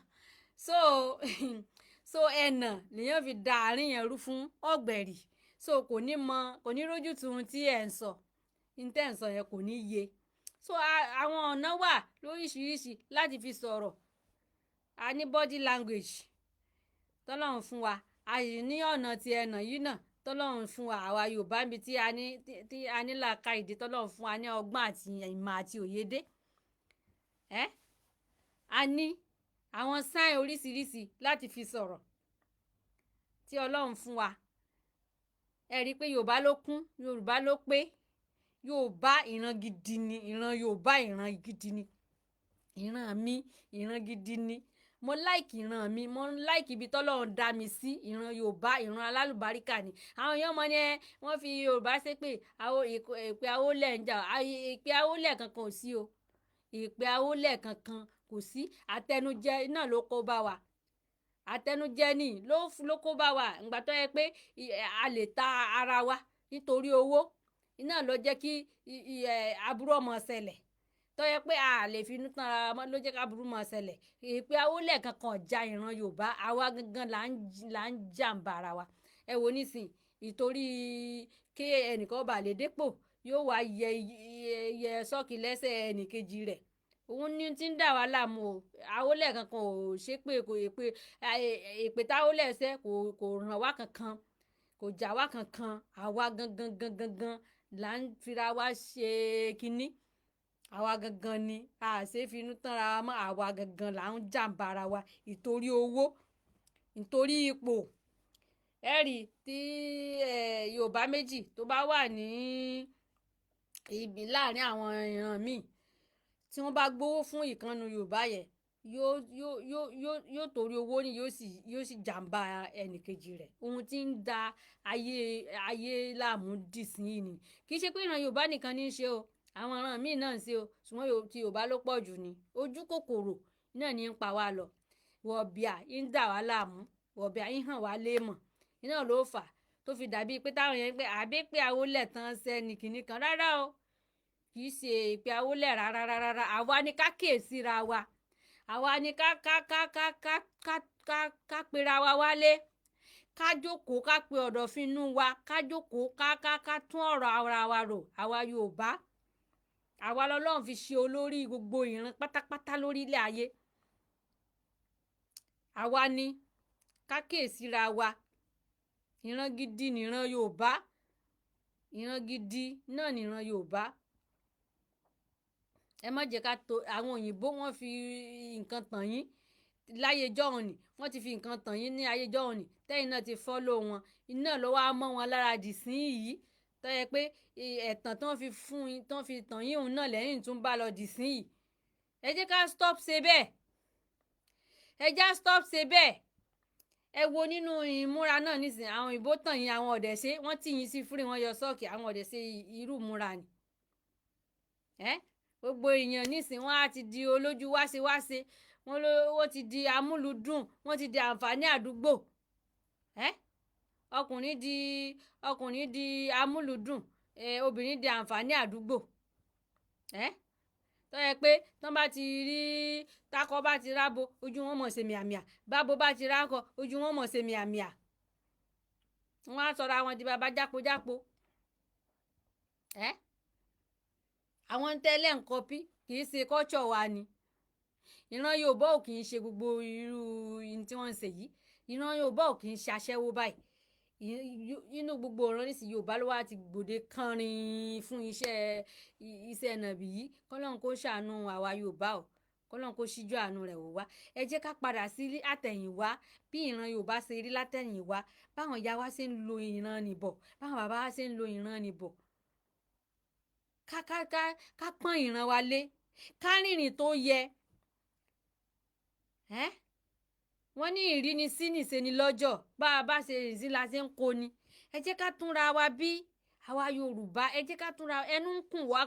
So ẹnà lèyàn fi da àárín yẹn rú fún ọ̀gbẹ̀rì. So kò ní rójú tu ohun tí ẹ̀ ń sọ, ní tẹ́ ń sọ yẹn kò ní yé. So àwọn ọ̀nà wà lóríṣiríṣi láti fi sọ̀rọ̀. A ní body language tọ́lọ́run fún wa, a sì ní ọ̀nà ti ẹnà yìí náà tọ́lọ́run fún wa àwa Yorùbá níbi tí a ní làákàyè dé, tọ́lọ́run fún wa ní ọgbọ́n àti ìmọ̀ àti òye dé. A ní àwọn sign oríṣiríṣi láti fi sọ̀rọ̀ tí Ọlọ́run fún wa. Ẹ rí i pé Yorùbá ló kún, Yorùbá ló pé, Yorùbá ìran gidi ni, ìran Yorùbá ìran gidi ni, ìran mi ìran gidi ni. Mo like ìran mi, mo like ibi tọ́lọ́run dá mi sí. Ìran Yorùbá ìran alálùbáríkà ni. Àwọn èèyàn mọ̀ ní wọ́n fi Yorùbá ṣe pé ìpè Awólẹ̀ ń jà, ìpè Awólẹ̀ kankan ò sí o, ìpè Awólẹ̀ kankan kò sí. Àtẹnujẹ náà ló kó bá wa, àtẹnujẹ ni ló kó bá wa. Ìgbà tó yẹ pé a lè ta ara wa nítorí owó, iná ló jẹ́ kí aburú ọmọ ṣẹlẹ̀. tó yẹ pé a lè fi inú tán ara mọ́ ló jẹ́ ká burú mọ́ ṣẹlẹ̀ èpè Awólẹ̀ kankan ja ìran Yorùbá àwa gangan là ń jàǹbá ara wa ẹ wo nísìn ìtorí kí ẹnìkan bá lè dépò yóò wá yẹ sọ́ọ̀kì lẹ́sẹ̀ ẹnìkejì rẹ̀ òun ní ti ń dà wá láàmú o Awólẹ̀ kankan ò ṣe pé kò èpè táwólẹ̀ ṣẹ́ kò ràn wá kankan kò já wá kankan àwa gangan là ń fira wá ṣe kínní àwa gangan ni a ṣe fi inú tán ra mọ́ àwa gangan là ń jàǹbá ara wa ìtorí owó nítorí ipò ẹ̀rí tí Yorùbá méjì tó bá wà ní ibi láàrin àwọn ìran míì tí wọ́n bá gbowó fún ìkànnì Yorùbá yẹn yóò torí owó ni yóò sì jàǹbá ẹnìkejì rẹ̀ ohun tí ń da ayé láàmú dì sí yìí ni kì í ṣe pé ìran Yorùbá nìkan ní í ṣe o àwọn ìran míì náà ń ṣe o ṣùgbọ́n ti Yorùbá ló pọ̀ jù ni ojú kòkòrò náà ní ń pa wá lọ wọ̀bìà ń dà wá láàmú wọ̀bìà ń hàn wá léèmọ̀ iná ló fà tó fi dàbí pé táwọn yẹn ń pè àbí pé Awólẹ̀ tán sẹ́ni kìíní kan rárá o kì í ṣe ìpè Awólẹ̀ rárá àwa ni ká kíyèsíra wa àwa ni ká pera wa wálé ká jókòó ká pe ọ̀dọ̀fínú wa ká jókòó ká tún ọ̀rọ̀ ara wa rò àwa Yorùbá àwa lọ́lọ́run fi ṣe olórí gbogbo ìran pátápátá lórílẹ̀ ayé àwa ni ká kíyèsíra wa ìran gidi nìran Yorùbá ìran gidi náà nìran Yorùbá ẹ má jẹ́ ká tó àwọn òyìnbó wọ́n fi nǹkan tàn yín láyé jọ́hún ni wọ́n ti fi nǹkan tàn yín ní ayé jọ́hún ni tẹ́yìn náà ti fọ́lọ́ wọn iná ló wá mọ́ wọn lára dì sí yìí tó yẹ pé ẹ̀tàn tán fi fún yín tán fi tàn yín òun náà lẹ́yìn tún bá lọ dì sí yìí ẹ jẹ́ ká stop ṣe bẹ́ẹ̀ ẹ já stop ṣe bẹ́ẹ̀ ẹ wo nínú ìmúra náà nísìnyí àwọn òyìnbó tàn yín àwọn ọ̀dẹ̀ ṣe wọ́n tì yín sí fúri wọn yọ sọ́ọ̀kì àwọn ọ̀dẹ̀ ṣe irú ìmúra ni gbogbo èèyàn nísìnyí wọ́n á ti di olójú wáṣewáṣe wọ́n ti di amúlùdùn wọ́n ti di àǹfààní àdúgbò ọkùnrin di amúlùdùn obìnrin di àǹfààní àdúgbò tó yẹ pé tán bá ti rí takọ bá ti rábo ojú wọn mọ̀ ṣe mìàmìà bábo bá ti rákọ ojú wọn mọ̀ ṣe mìàmìà wọ́n á sọra wọn di bàbá jápojápo àwọn tẹ́lẹ̀ ń kọpí kì í ṣe kọ́ṣọ̀ wa ni ìran Yorùbá ò kì í ṣe gbogbo irú tí wọ́n ń ṣe yìí ìran Yorùbá ò kì í ṣe aṣẹ́wó báyìí inú gbogbo ọ̀rọ̀ nísìnyí Yorùbá ló wá ti gbòde kánrin fún iṣẹ́ nàbì yìí kọ́lọ́n kó ṣàánú àwa Yorùbá o kọ́lọ́n kó ṣíjú àánú rẹ̀ wò wá ẹ jẹ́ ká padà sí àtẹ̀yìnwá bí ìran Yorùbá ṣe rí látẹ̀yìnwá báwọn ìyá wa ṣe ń lo ìran nìbọ̀ báwọn bàbá wa ṣe ń lo ìran nìbọ̀ ká pọ́n ìran wa lé ká rìnrìn tó yẹ wọ́n ní ìrínisí nìṣe ni lọ́jọ́ bá a bá ṣe rìn sí la ṣe ń kó ni ẹ jẹ́ ká túnra wa bí àwa Yorùbá ẹ jẹ́ ká túnra ẹnu ń kùn wá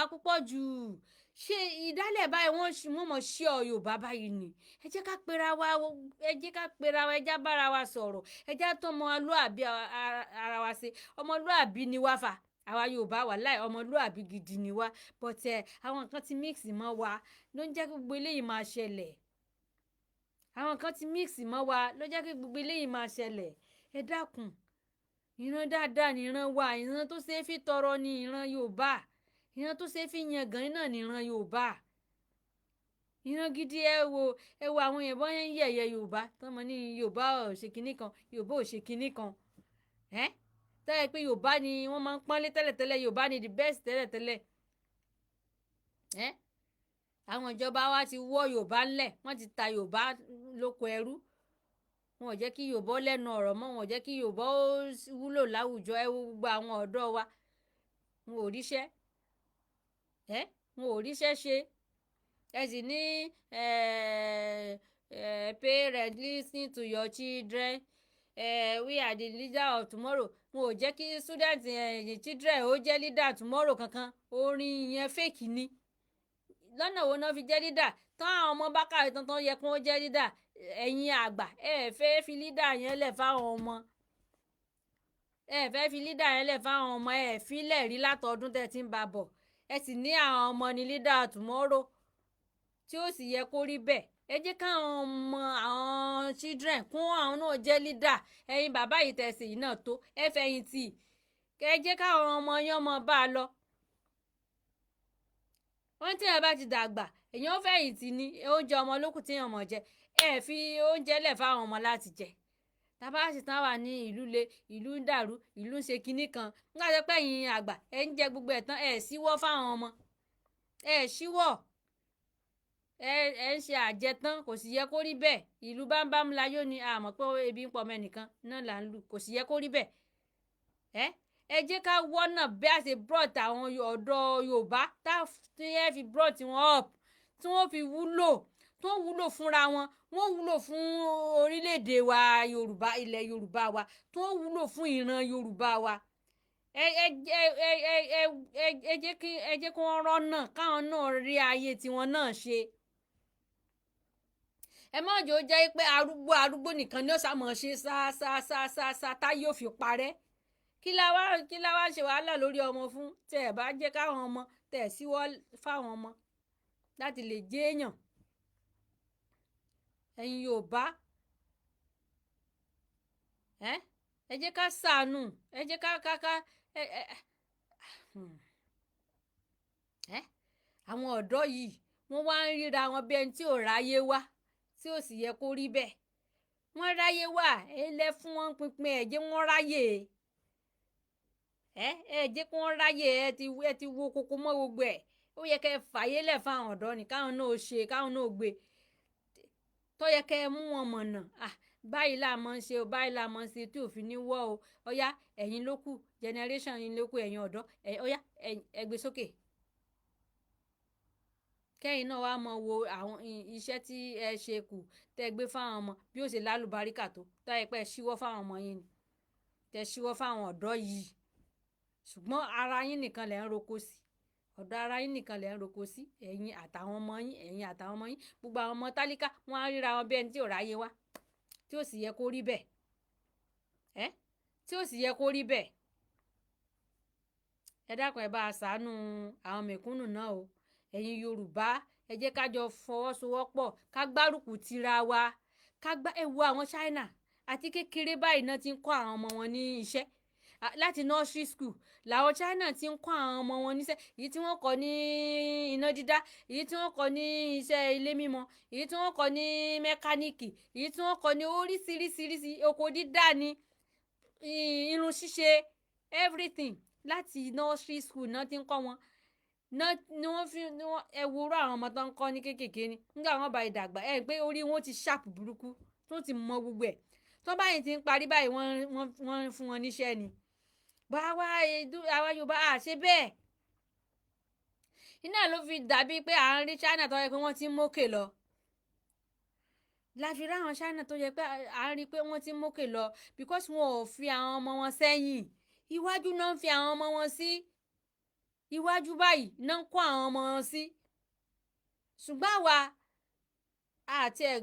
púpọ̀ jù ṣe ìdálẹ̀ báyìí wọ́n mọ̀ ṣí ọ Yorùbá báyìí ni ẹ jẹ́ ká pera wa ẹ jẹ́ bára wa sọ̀rọ̀ ẹ jẹ́ tó ọmọlúàbí ara wa ṣe ọmọlúàbí ni wá fà àwa Yorùbá wà láì ọmọlúàbí gidi ni wá but àwọn nǹkan ti mix mọ́ wa ló ń jẹ́ kí gbogbo eléyìí máa ṣẹlẹ̀ àwọn nǹkan ti mix mọ́ wa ló jẹ́ kí gbogbo eléyìí máa ṣẹlẹ̀ ẹ dákun ìran dáadáa ni ìran wa ìran tó ṣeé fi tọrọ ni ìran Yorùbá ìran tó ṣeé fi yangàn náà ni ìran Yorùbá ìran gidi ẹ wo àwọn èèyàn yẹn ń yẹ̀yẹ́ Yorùbá tọmọ ní Yorùbá ò ṣe kinní kan Yorùbá ò ṣe kinní kan tẹ́lẹ̀ pé Yorùbá ni wọ́n máa ń pọ́nlé tẹ́lẹ̀tẹ́lẹ̀ Yorùbá ni the best tẹ́lẹ̀tẹ́lẹ̀ àwọn ìjọba wa ti wọ́ Yorùbá ńlẹ̀ wọ́n ti ta Yorùbá lóko ẹrú wọn ò jẹ́ kí Yorùbá lẹ́nu ọ̀rọ̀ mọ́ wọn ò jẹ́ kí Yorùbá wúlò láwùjọ ẹ wo gbogbo àwọn ọ̀dọ́ wa wọn ò ríṣẹ́ ṣe ẹ sì ní parents listen to your children we are the leader of tomorrow wọn ò jẹ́ kí student children ó jẹ́ leader tomorrow kankan orin yẹn fake ni lọ́nà wo náà fi jẹ́ leader tán àwọn ọmọ bá kàwé tán yẹ kí wọ́n jẹ́ leader ẹ̀yin àgbà fẹ́ fi leader yẹn lẹ̀ fáwọn ọmọ fẹ́ fi leader yẹn lẹ̀ fáwọn ọmọ filẹ̀ rí látọdún tẹ́ ti ń bá bọ̀ ẹ sì ní àwọn ọmọ ní leader tomorrow tí ó sì yẹ kó rí bẹ́ẹ̀. Ẹ jẹ́ káwọn ọmọ àwọn children kún àwọn náà jẹ́ leader. Ẹ̀yin bàbá yìí tẹ̀sí yìí náà tó ẹ fẹ̀yìntì. Ẹ jẹ́ káwọn ọmọ yẹn mọ bá a lọ. Wọ́n tí ẹ bá ti dàgbà èèyàn fẹ̀yìntì ni oúnjẹ ọmọ lókùn tí èèyàn mọ̀ jẹ. Ẹ fi oúnjẹ lẹ̀ fáwọn ọmọ láti jẹ. Tàbá sì tán wà ní ìlú le ìlú ń dàrú ìlú ń ṣe kinní kan nígbà tó pẹ́ yín àgbà ẹ ń jẹ gbogbo ẹ̀ tán ẹ síwọ́ fáwọn ọmọ ẹ síwọ́ ẹ ń ṣe àjẹtán kò sì yẹ kó rí bẹ́ẹ̀ ìlú bámbám láyé ni àmọ́ pé ebi ń pọ̀ mẹ́nìkan náà là ń lù kò sì yẹ kó rí bẹ́ẹ̀ ẹ jẹ́ ká wọ́nà bí a ṣe brought àwọn ọ̀dọ́ Yorùbá tí ẹ fi brought wọn up tí wọ́n fi wúlò tó wúlò fúnra wọn wọ́n wúlò fún orílẹ̀-èdè wa Yorùbá ilẹ̀ Yorùbá wa tó wúlò fún ìran Yorùbá wa ẹ jẹ́ kí wọ́n rọ́nà káwọn náà rí ayé tiwọn náà ṣe. Ẹ má jò jẹ́ pé arúgbó nìkan ni ó sàmọ̀ ṣe sá tá yóò fi parẹ́. Kí la wá ṣe wàhálà lórí ọmọ fún tẹ́ ẹ bá jẹ́ káwọn ọmọ tẹ́ ẹ síwọ́ fáwọn ọmọ láti lè jẹ́ èèyàn. Ẹ̀yin Yorùbá ẹ jẹ́ ká ṣàánú ẹ jẹ́ ká àwọn ọ̀dọ́ yìí wọ́n wá ń ríra wọn bí ẹni tí ò ráyé wá tí ò sì yẹ kó rí bẹ́ẹ̀. Wọ́n ráyé wá ẹ lẹ́ fún wọn pínpín ẹ jẹ́ wọ́n ráyè ẹ jẹ́ kí wọ́n ráyè ẹ ti wo kókó mọ́ gbogbo ẹ̀. Ó yẹ kẹ́ fàyè lẹ̀ fáwọn ọ̀dọ́ ni káwọn náà ṣe káwọn náà gbé tó yẹ kẹ́ mú wọn mọ̀nà báyìí là mọ̀ ń ṣe o báyìí là mọ̀ ń ṣe tí òfin ní wọ́ o ọ̀yá ẹ̀yin ló kù generation yín ló kù ẹ̀yin ọ̀dọ́ ọ̀yá ẹ gbé sókè. Kẹ́yìn náà wá mọ̀ wo àwọn iṣẹ́ tí ẹ ṣe kù tẹ́ gbé fáwọn ọmọ bí ó ṣe lálùbáríkà tó táyẹ pé ẹ ṣíwọ́ fáwọn ọmọ yín ni tẹ́ ṣíwọ́ fáwọn ọ̀dọ́ yìí ṣùgbọ́n ara yín nìkan lẹ̀ ń roko sí ọ̀dọ̀ ara yín nìkan lẹ̀ ń roko sí ẹ̀yin àtàwọn ọmọ yín gbogbo àwọn ọmọ tálíkà wọ́n á ríra wọn bí ẹni tí ò ráyé wá tí ó sì yẹ kó rí bẹ́ẹ̀ tí ó sì yẹ kó rí bẹ́ẹ̀. Ẹ dákun ẹ bá a ṣàánú àwọn mẹ̀kúnnù náà o ẹ̀yin Yorùbá ẹ jẹ́ ká jọ fọwọ́sowọ́pọ̀ ká gbárùkù tira wa ẹ wo àwọn China àti kékeré báyìí náà ti ń kọ́ àwọn ọmọ wọn ní iṣẹ́ láti nursery school làwọn China ti ń kọ́ àwọn ọmọ wọn níṣẹ́ èyí tí wọ́n kọ́ ní iná dídá èyí tí wọ́n kọ́ ní iṣẹ́ ilé mímọ́ èyí tí wọ́n kọ́ ní mẹkáníìkì èyí tí wọ́n kọ́ ní oríṣiríṣi oko dídá ní irun ṣíṣe everything láti nursery school náà ti ń kọ́ wọn ni wọ́n fi ẹ wúrọ̀ àwọn ọmọ tó ń kọ́ ní kéékèèké ni nígbà wọn bá ìdàgbà ẹ pé orí wọn ti ṣàpù burúkú tó ti mọ gbogbo ẹ̀ tó báyìí ti ń parí báyìí wọ́n fún wọn níṣẹ́ ni àwa Yorùbá ṣe bẹ́ẹ̀ iná ló fi dàbí pé à ń rí China tó yẹ pé wọ́n ti ń mókè lọ láfi rí àwọn China tó yẹ pé à ń rí pé wọ́n ti ń mókè lọ because wọn ò fi àwọn ọmọ wọn sẹ́yìn iwájú náà ń fi àwọn ọmọ wọn sí iwájú báyìí náà ń kó àwọn ọmọ wọn sí ṣùgbọ́n àwa àti ẹ̀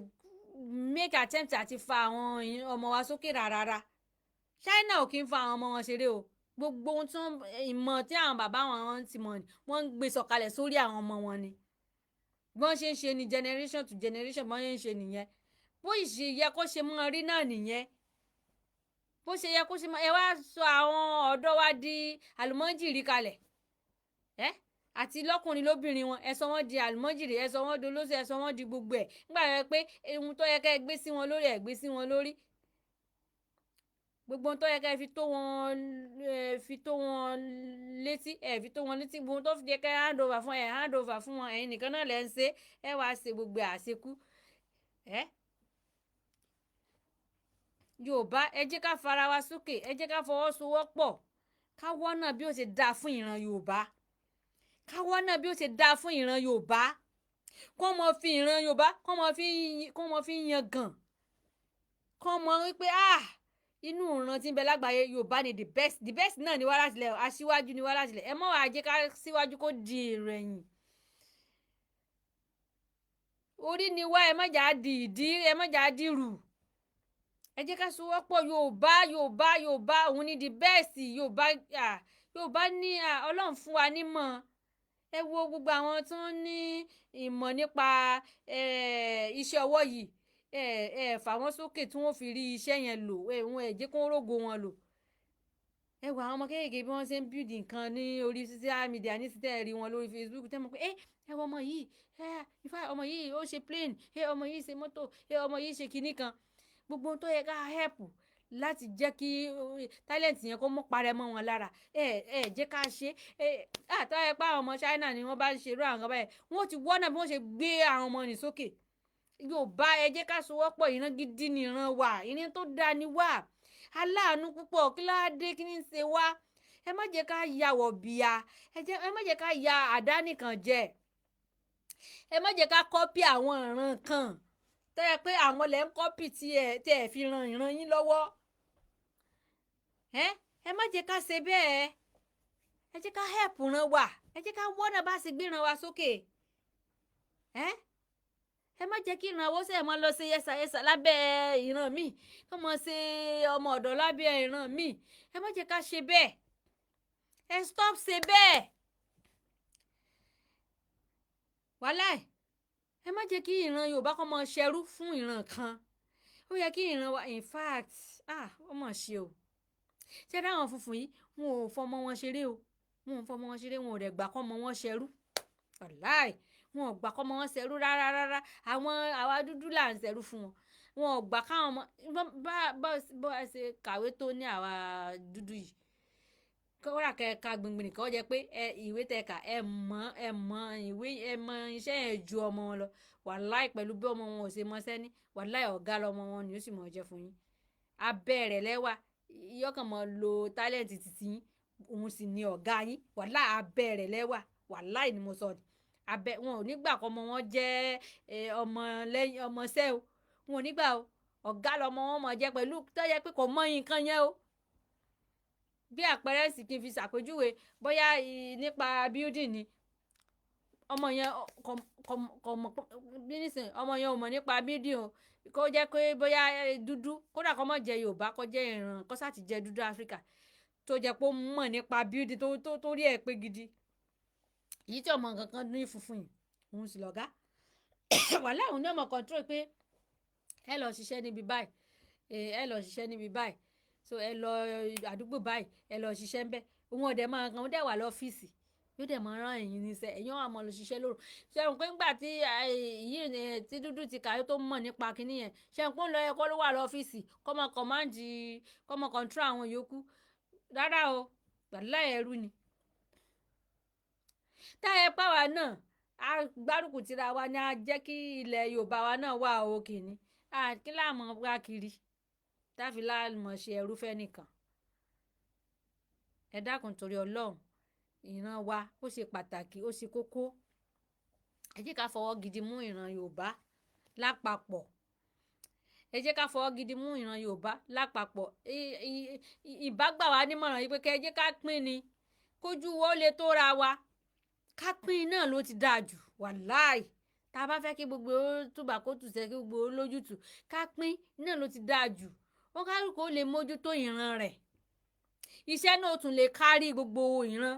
make attempt àti fa àwọn ọmọ wa sókè rárá China ò kí ń fa àwọn ọmọ wọn ṣeré o gbogbo ohun tí ìmọ̀ tí àwọn bàbá wọn ti mọ̀ ni wọ́n ń gbé sọ̀kalẹ̀ sórí àwọn ọmọ wọn ni wọ́n ṣe ń ṣe ni generation to generation wọ́n ṣe ń ṣe nìyẹn bó ṣe yẹ kó ṣe mọ́ rí náà nìyẹn bó ṣe yẹ kó ṣe mọ́ ẹ wá sọ àwọn ọ̀dọ́ wa di àlùmọ́jìrì kalẹ̀ àti lọ́kùnrin lóbìnrin wọn ẹ sọ wọ́n di àlùmọ́jìrì ẹ sọ wọ́n di olóṣè ẹ sọ wọ́n di gbogbo ẹ̀ nígbà yẹn pé ohun tó yẹ ká ẹ gbé sí wọn lórí ẹ gbé sí wọn lórí gbogbo ohun tó yẹ ká ẹ fi tó wọn létí ẹ fi tó wọn létí gbogbo ohun tó fi yẹ ká ẹ hand over fún ẹ hand over fún wọn ẹ̀yin nìkan náà lẹ ń ṣe ẹ wàá ṣe gbogbo àṣekú Yorùbá ẹ jẹ́ ká fara wa sókè ẹ jẹ́ ká fọwọ́sowọ́pọ̀ ká wọ́nà bí ó ṣe dáa fún ìran Yorùbá káwọ́ náà bí ó ṣe dáa fún ìran Yorùbá kó mọ fi ìran Yorùbá kó mọ fi yan gàn kó mọ wípé inú ìran tí ń bẹ lágbàáyé Yorùbá ni the best náà ni wá láti lẹ̀ aṣíwájú ni wá láti lẹ̀ ẹ mọ́ wàá jẹ́ ká síwájú kó di èrò ẹ̀yìn orí ni wá ẹ mọ́jà di ìdí ẹ mọ́jà di rù ẹ jẹ́ ká sowọ́pọ̀ Yorùbá òun ni the best Yorùbá ní Ọlọ́run fún wa nímọ̀ ẹ wo gbogbo àwọn tó ń ní ìmọ̀ nípa iṣẹ́ ọwọ́ yìí fà wọ́n sókè tí wọ́n fi rí iṣẹ́ yẹn lò wọn ẹ̀ jẹ́ kó rógo wọn lò. Ẹ wo àwọn ọmọ kéékèèké bí wọ́n ṣe ń build nǹkan ní orí social media ní títẹ̀ rí wọn lórí Facebook tẹ́ mọ̀ pé ẹ wọ ọmọ yìí ifá ọmọ yìí ó ṣe plane ọmọ yìí ṣe mọ́tò ọmọ yìí ṣe kinní kan gbogbo ohun tó yẹ ká help láti jẹ́ kí talent yẹn kó mọ́ parẹ́ mọ́ wọn lára jẹ́ ká ṣe àtàwọn ẹ̀pá àwọn ọmọ China ni wọ́n bá ń ṣerú àwọn ọmọ yẹn wọ́n ti wọ́nà bí wọ́n ṣe gbé àwọn ọmọ nì sókè. Yorùbá ẹ jẹ́ ká sowọ́pọ̀ ìran gidi ni ìran wa ìran tó dáa ni wá aláàánú púpọ̀ kí ládé kí ní ṣe wá ẹ má jẹ́ ká ya wọ̀bìà ẹ má jẹ́ ká ya àdánìkan jẹ ẹ má jẹ́ ká kọ́pì àwọn ìran kan tó yẹ pé àwọn lẹ́ ń kọ́pì tí ẹ fi ran ìran yín lọ́wọ́ ẹ má jẹ́ ká ṣe bẹ́ẹ̀ ẹ jẹ́ ká help ran wa ẹ jẹ́ ká wọ́nà bá ṣe gbéran wa sókè ẹ má jẹ́ kí ìran awọ́sẹ̀ mọ́ lọ ṣe yẹsàyẹsà lábẹ́ ìran mi kó mọ̀ ṣe ọmọ ọ̀dọ́ lábẹ́ ìran mi ẹ má jẹ́ ká ṣe bẹ́ẹ̀ ẹ stop ṣe bẹ́ẹ̀ wàláì ẹ má jẹ́ kí ìran Yorùbá kó mọ̀ ṣẹrú fún ìran kan ó yẹ kí ìran wa in fact ó mọ̀ ṣe o ṣé dáhùn funfun yìí wọn ò fọmọ wọn ṣeré o wọn ò fọmọ wọn ṣeré wọn ò dẹ̀ gbà kọ́mọ wọn ṣẹrú wàláì wọn ò gbà kọ́mọ wọn ṣẹrú rárá àwọn àwa dúdú là ń ṣẹrú fún wọn ò gbà káwọn ọmọ bá ṣe kàwé tó ní àwa dúdú yìí kọ́ra kẹ́ka gbìngbìn nìkan ó jẹ́ pé ìwé tẹ̀ka ẹ mọ̀ ìwé ẹ mọ̀ iṣẹ́ yẹn ju ọmọ wọn lọ wàláì pẹ̀lú bí ọmọ wọn ò ṣe mọṣẹ́ ní wàláì ọ̀gá lọmọ wọn ni ó sì mọ̀ jẹ́ fún yín abẹ́rẹ́ lẹ́wà yọkàn mọ́ lo tálẹ̀ǹtì títí yín òun sì ni ọ̀gá yín wàláì abẹ́rẹ́ lẹ́wà wàláì ni mo sọ ni abẹ wọn ò nígbà kọ́ ọmọ wọn jẹ́ ọmọ lẹ́yìn ọmọọṣẹ́ o wọn ò nígbà o ọ̀gá lọmọ wọn mọ̀ jẹ́ pẹ̀lú tó yẹ pé kò mọ nǹkan yẹn o bí àpẹẹrẹ sì kí n fi ṣàpèjúwe bóyá nípa building ni ọmọ yẹn kò mọ̀ bí nísìn ọmọ yẹn ò mọ̀ nípa building o kó jẹ́ pé bóyá dúdú kódà kó má jẹ́ Yorùbá kó jẹ́ ìran kó sá ti jẹ́ dúdú Áfíríkà tó jẹ́ pé ó mọ̀ nípa building tó rí ẹ̀ pé gidi yìí tí ọmọ kankan ní funfun yìí òun sì lọ̀gá wàhálà òun ní ọmọ control pé ẹ lọ ṣiṣẹ́ níbi báyìí ẹ lọ ṣiṣẹ́ níbi báyìí so ẹ lọ àdúgbò báyìí ẹ lọ ṣiṣẹ́ ńbẹ̀ òun ọ̀dẹ̀ máa kan ó dẹ̀ wà lọ́fíìsì yóò dẹ̀ máa rán ẹ̀yin níṣẹ́ ẹ̀yin wà máa lọ ṣiṣẹ́ lóru ṣẹ́yìn pé ńgbà tí yìí tí dúdú ti kàwé tó mọ̀ nípa kinní yẹn ṣẹ́yìn pé ń lọ ẹ̀kọ́ ló wà lọ́fíìsì kọ́ mọ kọ̀máǹdì kọ́ mọ control àwọn yòókù rárá o wàhálà ẹ̀rú ni táyẹ páwa náà a gbárùkù tira wa ni a jẹ́ kí ilẹ̀ Yorùbá wa náà wà òkè ni kí láàmú wá kiri táfi láàmú ṣe ẹrúfẹ́ nìkan ẹ dákun torí Ọlọ́run ìran wa ó ṣe pàtàkì ó ṣe kókó ẹ jẹ́ ká fọwọ́ gidi mú ìran Yorùbá lápapọ̀ ẹ jẹ́ ká fọwọ́ gidi mú ìran Yorùbá lápapọ̀ ìbágbà wa nímọ̀ràn yìí pé kẹ́ ẹ jẹ́ ká pín ni kójú wo lè tó ra wa ká pín náà ló ti dáa jù wàláì tá a bá fẹ́ kí gbogbo túbà kó tùsẹ̀ kí gbogbo lójútù ká pín náà ló ti dáa jù wọn kálukú lè mójútó ìran rẹ̀ iṣẹ́ náà tún lè kárí gbogbo ìran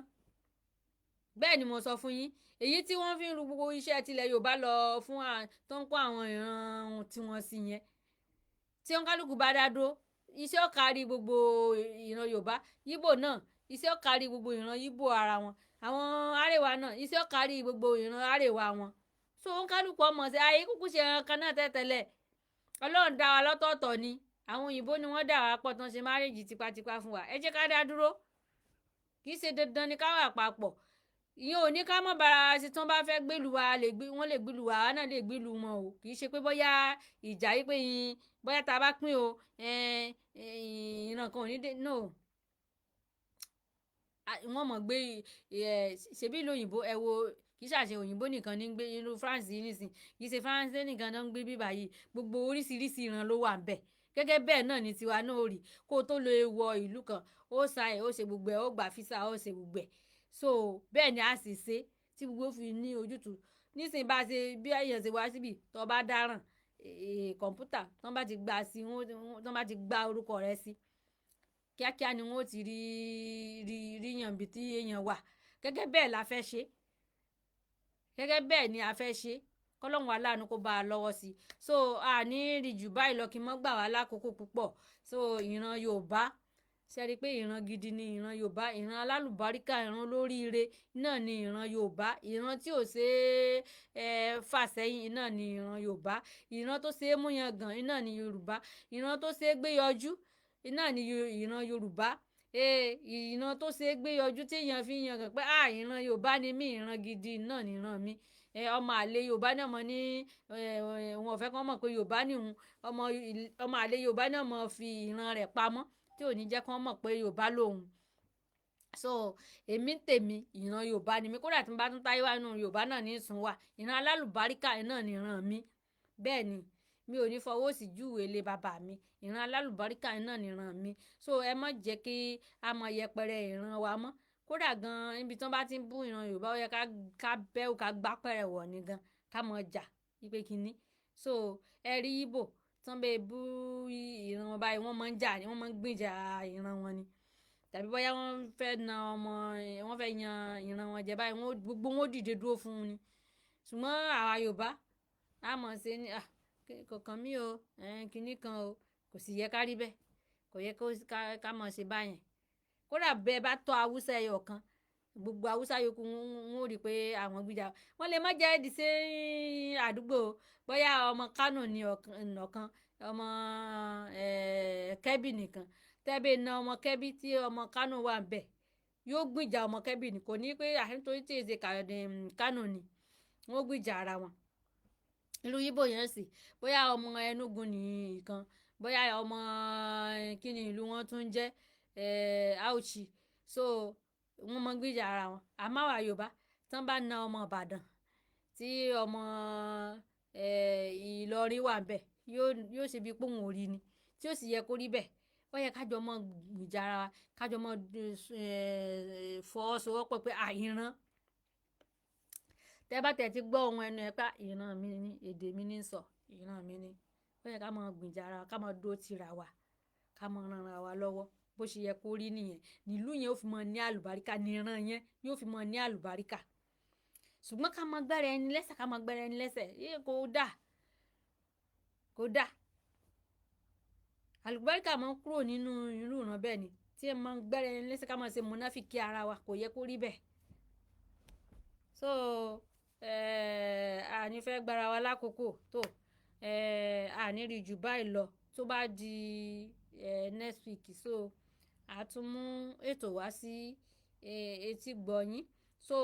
bẹ́ẹ̀ ni mo sọ fún yín èyí tí wọ́n fi ń ru gbogbo iṣẹ́ tilẹ̀ Yorùbá lọ fún tó ń kó àwọn ìran tí wọ́n sí yẹn tí wọn kálukú bá dá dúró iṣẹ́ ó kárí gbogbo ìran Yorùbá Yíbò náà iṣẹ́ ó kárí gbogbo ìran Yíbò ara wọn àwọn Àrèwá náà iṣẹ́ ó kárí gbogbo ìran Àrèwá wọn so wọn kálukú ọmọ ṣe ayé kúkú ṣe ẹran kan náà tẹ́tẹ́lẹ̀ Ọlọ́run dá wa lọ́tọ̀ọ̀tọ̀ ni àwọn òyìnbó ni wọ́n dá wa pọ̀ tán ṣe márèjì tipátipá fún wa ẹ jẹ́ ká dá dúró kì í ṣe dandan ni ká wà papọ̀ ìyẹn ò ní ká mọ̀ bára ṣe tí wọ́n bá fẹ́ gbélu wa wọ́n lè gbélu wa náà lè gbélu wọn o kì í ṣe pé bóyá ìjà yìí pé bóyá tá a bá pín o ìran kan ò ní dé no wọ́n mọ̀ gbé ṣebí ìlú òyìnbó ẹ wo kì í ṣàṣe òyìnbó nìkan ní gbé ìlú France yìí nìsín kì í ṣe France nìkan náà ń gbé bíbá yìí gbogbo oríṣiríṣi ìran ló wà ń bẹ̀ gẹ́gẹ́ bẹ́ẹ̀ náà ni tiwa náà rí kó o tó lè wọ ìlú kan ó sa ẹ̀ ó ṣe gbogbo ẹ̀ ó gbà físà ó ṣe gbogbo ẹ̀ so bẹ́ẹ̀ ni a sì ṣe tí gbogbo fi ní ojútùú nísìnyí bá ṣe bí èèyàn ṣe wá síbi tó bá dáràn kọ̀ǹpútà tó bá ti gba sí tó bá ti gba orúkọ rẹ sí kíákíá ni wọ́n ti rí yàn bí tí èèyàn wà gẹ́gẹ́ bẹ́ẹ̀ la fẹ́ ṣe gẹ́gẹ́ bẹ́ẹ̀ ni a fẹ́ ṣe kọ́lọ́hún aláàánú kó bá a lọ́wọ́ sí i so a ní rí jù báyìí lọ kí n mọ́ gbà wá lákòókò púpọ̀ so ìran Yorùbá ṣe rí i pé ìran gidi ni ìran Yorùbá ìran alálùbáríkà ìran olóríire náà ni ìran Yorùbá ìran tí ò ṣe é fà sẹ́yìn náà ni ìran Yorùbá ìran tó ṣe é mú yangàn náà ni Yorùbá ìran tó ṣe é gbé yọjú náà ni ìran Yorùbá ìran tó ṣe é gbé yọjú tí èèyàn fi yangàn pé ìran Yorùbá ni mí ìran gidi náà ni ìran mi ọmọ àlè Yorùbá náà mọ ní wọn ò fẹ́ kán mọ̀ pé Yorùbá ni òun ọmọ àlè Yorùbá náà mọ fi ìran rẹ̀ pamọ́ tí ò ní jẹ́ kán mọ̀ pé Yorùbá lòun so èmi tèmi ìran Yorùbá ni mi kódà tí mo bá tún táyé wá nínú Yorùbá náà ní ìsún wà ìran alálùbáríkà náà ni ìran mi bẹ́ẹ̀ ni mi ò ní fọwọ́ sí júwèé lé bàbá mi ìran alálùbáríkà náà ni ìran mi so ẹ má jẹ́ kí a mọ yẹpẹrẹ ìran wa mọ́ kódà gan ibi tí wọ́n bá ti ń bú ìran Yorùbá ó yẹ ká bẹ́ẹ̀ ká gbá pẹ̀rẹ̀ wọ̀ ni gan ká mọ jà wípé kínní so ẹ rí Ìgbò tán bẹ́ẹ̀ bú ìran wọn báyìí wọ́n máa ń jà ni wọ́n máa ń gbìjà ìran wọn ni tàbí bóyá wọ́n fẹ́ na ọmọ wọ́n fẹ́ yan ìran wọn jẹ báyìí gbogbo wọn dìde dúró fún un ni ṣùgbọ́n àwa Yorùbá a mọ̀ ṣe ni kọ̀ọ̀kan mi o kinní kan o kò sì yẹ ká rí bẹ́ẹ̀ kò yẹ ká mọ̀ ṣe báyẹn kódà bẹ́ẹ̀ bá tọ́ Haúsá ẹyọ kan gbogbo Haúsá yòókù wọn ò rí i pé àwọn gbìjà wọn lè má jẹ́ ìdíṣẹ́ àdúgbò bóyá ọmọ Kánò ní ọ̀kan ọmọ Kẹ́bì nìkan tẹ́bẹ̀ na ọmọ Kẹ́bì tí ọmọ Kánò wà ń bẹ̀ yóò gbìjà ọmọ Kẹ́bì ni kò ní pé nítorí tí èsè Kánò ni wọ́n gbìjà ara wọn ìlú Ìgbò yẹn sì bóyá ọmọ Enugu nìkan bóyá ọmọ kíni ìlú wọn tún jẹ́ Auchi so wọ́n mọ gbìjà ara wọn àmọ́ àwa Yorùbá tán bá na ọmọ Ìbàdàn tí ọmọ Ìlọrin wà ń bẹ̀ yóò ṣe bí pé òun ò rí ni tí ó sì yẹ kó rí bẹ́ẹ̀ ó yẹ kájọ mọ gbìjà ara wa kájọ mọ fọwọ́sowọ́pọ̀ pé ìran tẹ́ bá tẹ̀ ti gbọ́ ohun ẹnu ẹ̀ pé ìran mi ni èdè mi ní sọ ìran mi ni ó yẹ ká mọ gbìjà ara wa ká mọ dúró tira wa ká mọ ran ara wa lọ́wọ́ bó ṣe yẹ kó rí nìyẹn nílùú yẹn ó fi mọ ní àlùbáríkà ní ìran yẹn yóò fi mọ ní àlùbáríkà ṣùgbọ́n ká mọ gbẹ́rẹ́ ẹni lẹ́sẹ̀ ká mọ gbẹ́rẹ́ ẹni lẹ́sẹ̀ kò dà àlùbáríkà máa ń kúrò nínú irú ìran bẹ́ẹ̀ ni tí ẹ máa ń gbẹ́rẹ́ ẹni lẹ́sẹ̀ ká máa ṣe mùnáfíkì ara wa kò yẹ kó rí bẹ́ẹ̀ so àní fẹ́ gbára wa lákòókò tó àní rí jù báyìí lọ tó bá di next week so àtúmú ètò wá sí etí gbọ̀nyín so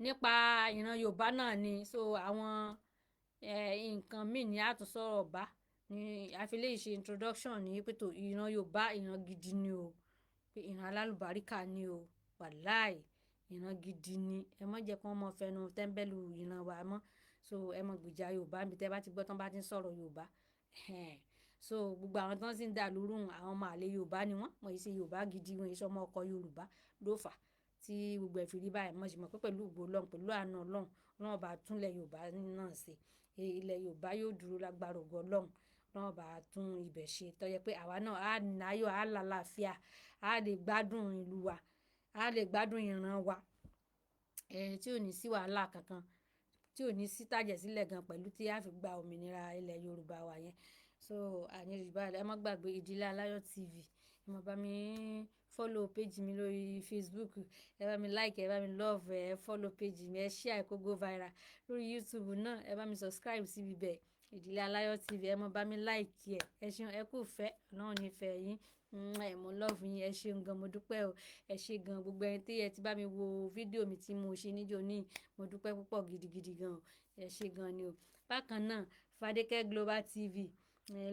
nípa ìran Yorùbá náà ni so àwọn nǹkan míì ní àtúnṣọ̀rọ̀ bá ní àfilẹ́ ìṣe introduction ní pé tó ìran Yorùbá ìran gidi ni o pé ìran alálùbáríkà ni o wàláì ìran gidi ni ẹ má jẹ́ kí wọ́n mọ fẹnu tẹ́ńbẹ́lú ìran wa mọ́ so ẹ mọ gbìjà Yorùbá níbi tẹ́ bá ti gbọ́ tán bá ti ń sọ̀rọ̀ Yorùbá so gbogbo àwọn tán sì ń dà lóru àwọn ọmọ àlè Yorùbá ni wọ́n yìí ṣe Yorùbá gidi wọ́n yìí ṣe ọmọ ọkọ Yorùbá ló fà tí gbogbo ẹ̀ fi rí báyìí mọ̀ sí mọ̀ pé pẹ̀lú ògo Ọlọ́run pẹ̀lú àánú Ọlọ́run bá túnlẹ̀ Yorùbá náà ṣe ilẹ̀ Yorùbá yóò dúró lágbára ògo Ọlọ́run bá tún ibẹ̀ ṣe tó yẹ pé àwa náà á náyọ̀ á lálàáfíà á lè gbádùn ìlú wa á lè gbádùn ìran wa tí ò ní sí wàhálà kankan tí ò ní sí tàjẹ̀ sílẹ̀ gan pẹ̀lú tí a fi gba òmìnira ilẹ̀ Yorùbá wa yẹn so àní Yorùbá ẹ má gbàgbé Ìdílé Aláyọ̀ TV ẹ má bá mi follow page mi lórí Facebook ẹ bá mi like ẹ bá mi love ẹ follow page mi ẹ share kó go viral lórí YouTube náà ẹ bá mi subscribe síbi bẹ́ẹ̀ Ìdílé Aláyọ̀ TV ẹ má bá mi like ẹ ṣeun ẹ kú fẹ́ Ọlọ́run nífẹ̀ẹ́ yín ẹ mo love yín ẹ ṣeun gan mo dúpẹ́ o ẹ ṣe gan gbogbo ẹni tí ẹ ti bá mi wo fídíò mi tí mo ṣe níjó ní mo dúpẹ́ púpọ̀ gidigidi gan o ẹ ṣe gan ni o bákan náà Fadékẹ́ Global TV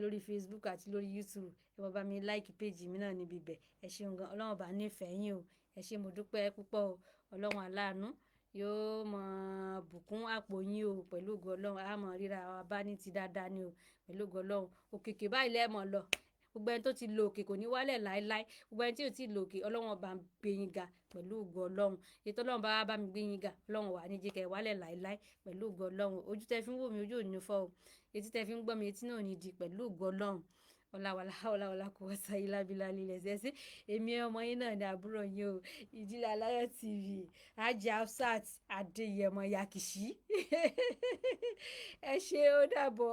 lórí Facebook àti lórí YouTube ẹ má bá mi like page mi náà níbi bẹ̀ ẹ ṣeun gan Ọlọ́run bá nífẹ̀ẹ́ yín o ẹ ṣe mo dúpẹ́ púpọ̀ o Ọlọ́run aláàánú yóò mọ bùkún àpò yín o pẹ̀lú ògo Ọlọ́run a mọ̀ ríra wa bá ní ti dáadáa ni o pẹ̀lú ògo Ọlọ́run òkèkè báyìí lẹ́ẹ̀mọ̀ lọ gbogbo ẹni tó ti lo òkè kò ní wálẹ̀ láéláé gbogbo ẹni tí ò tí ì lo òkè Ọlọ́run bá ń gbé yín ga pẹ̀lú ògo Ọlọ́run ètò Ọlọ́run bá mi gbé yín ga Ọlọ́run wà ní jẹ́ kẹ́ wálẹ̀ láéláé pẹ̀lú ògo Ọlọ́run ojú tẹ́ fi ń wò mí ojú ò ní fọ́ o etí tẹ́ fi ń gbọ́ mi etí náà ò ní di pẹ̀lú ògo Ọlọ́run ọ̀làwàlà kò wọ́sà yìí lábílà lílẹ̀ ṣẹ́ṣẹ́ èmi ọmọ yín náà ní àbúrò yín o Ìdílé Aláyọ̀ TV Hajia Hafsat Adéyẹmọ Yakishi ẹ ṣé ó dàbọ̀.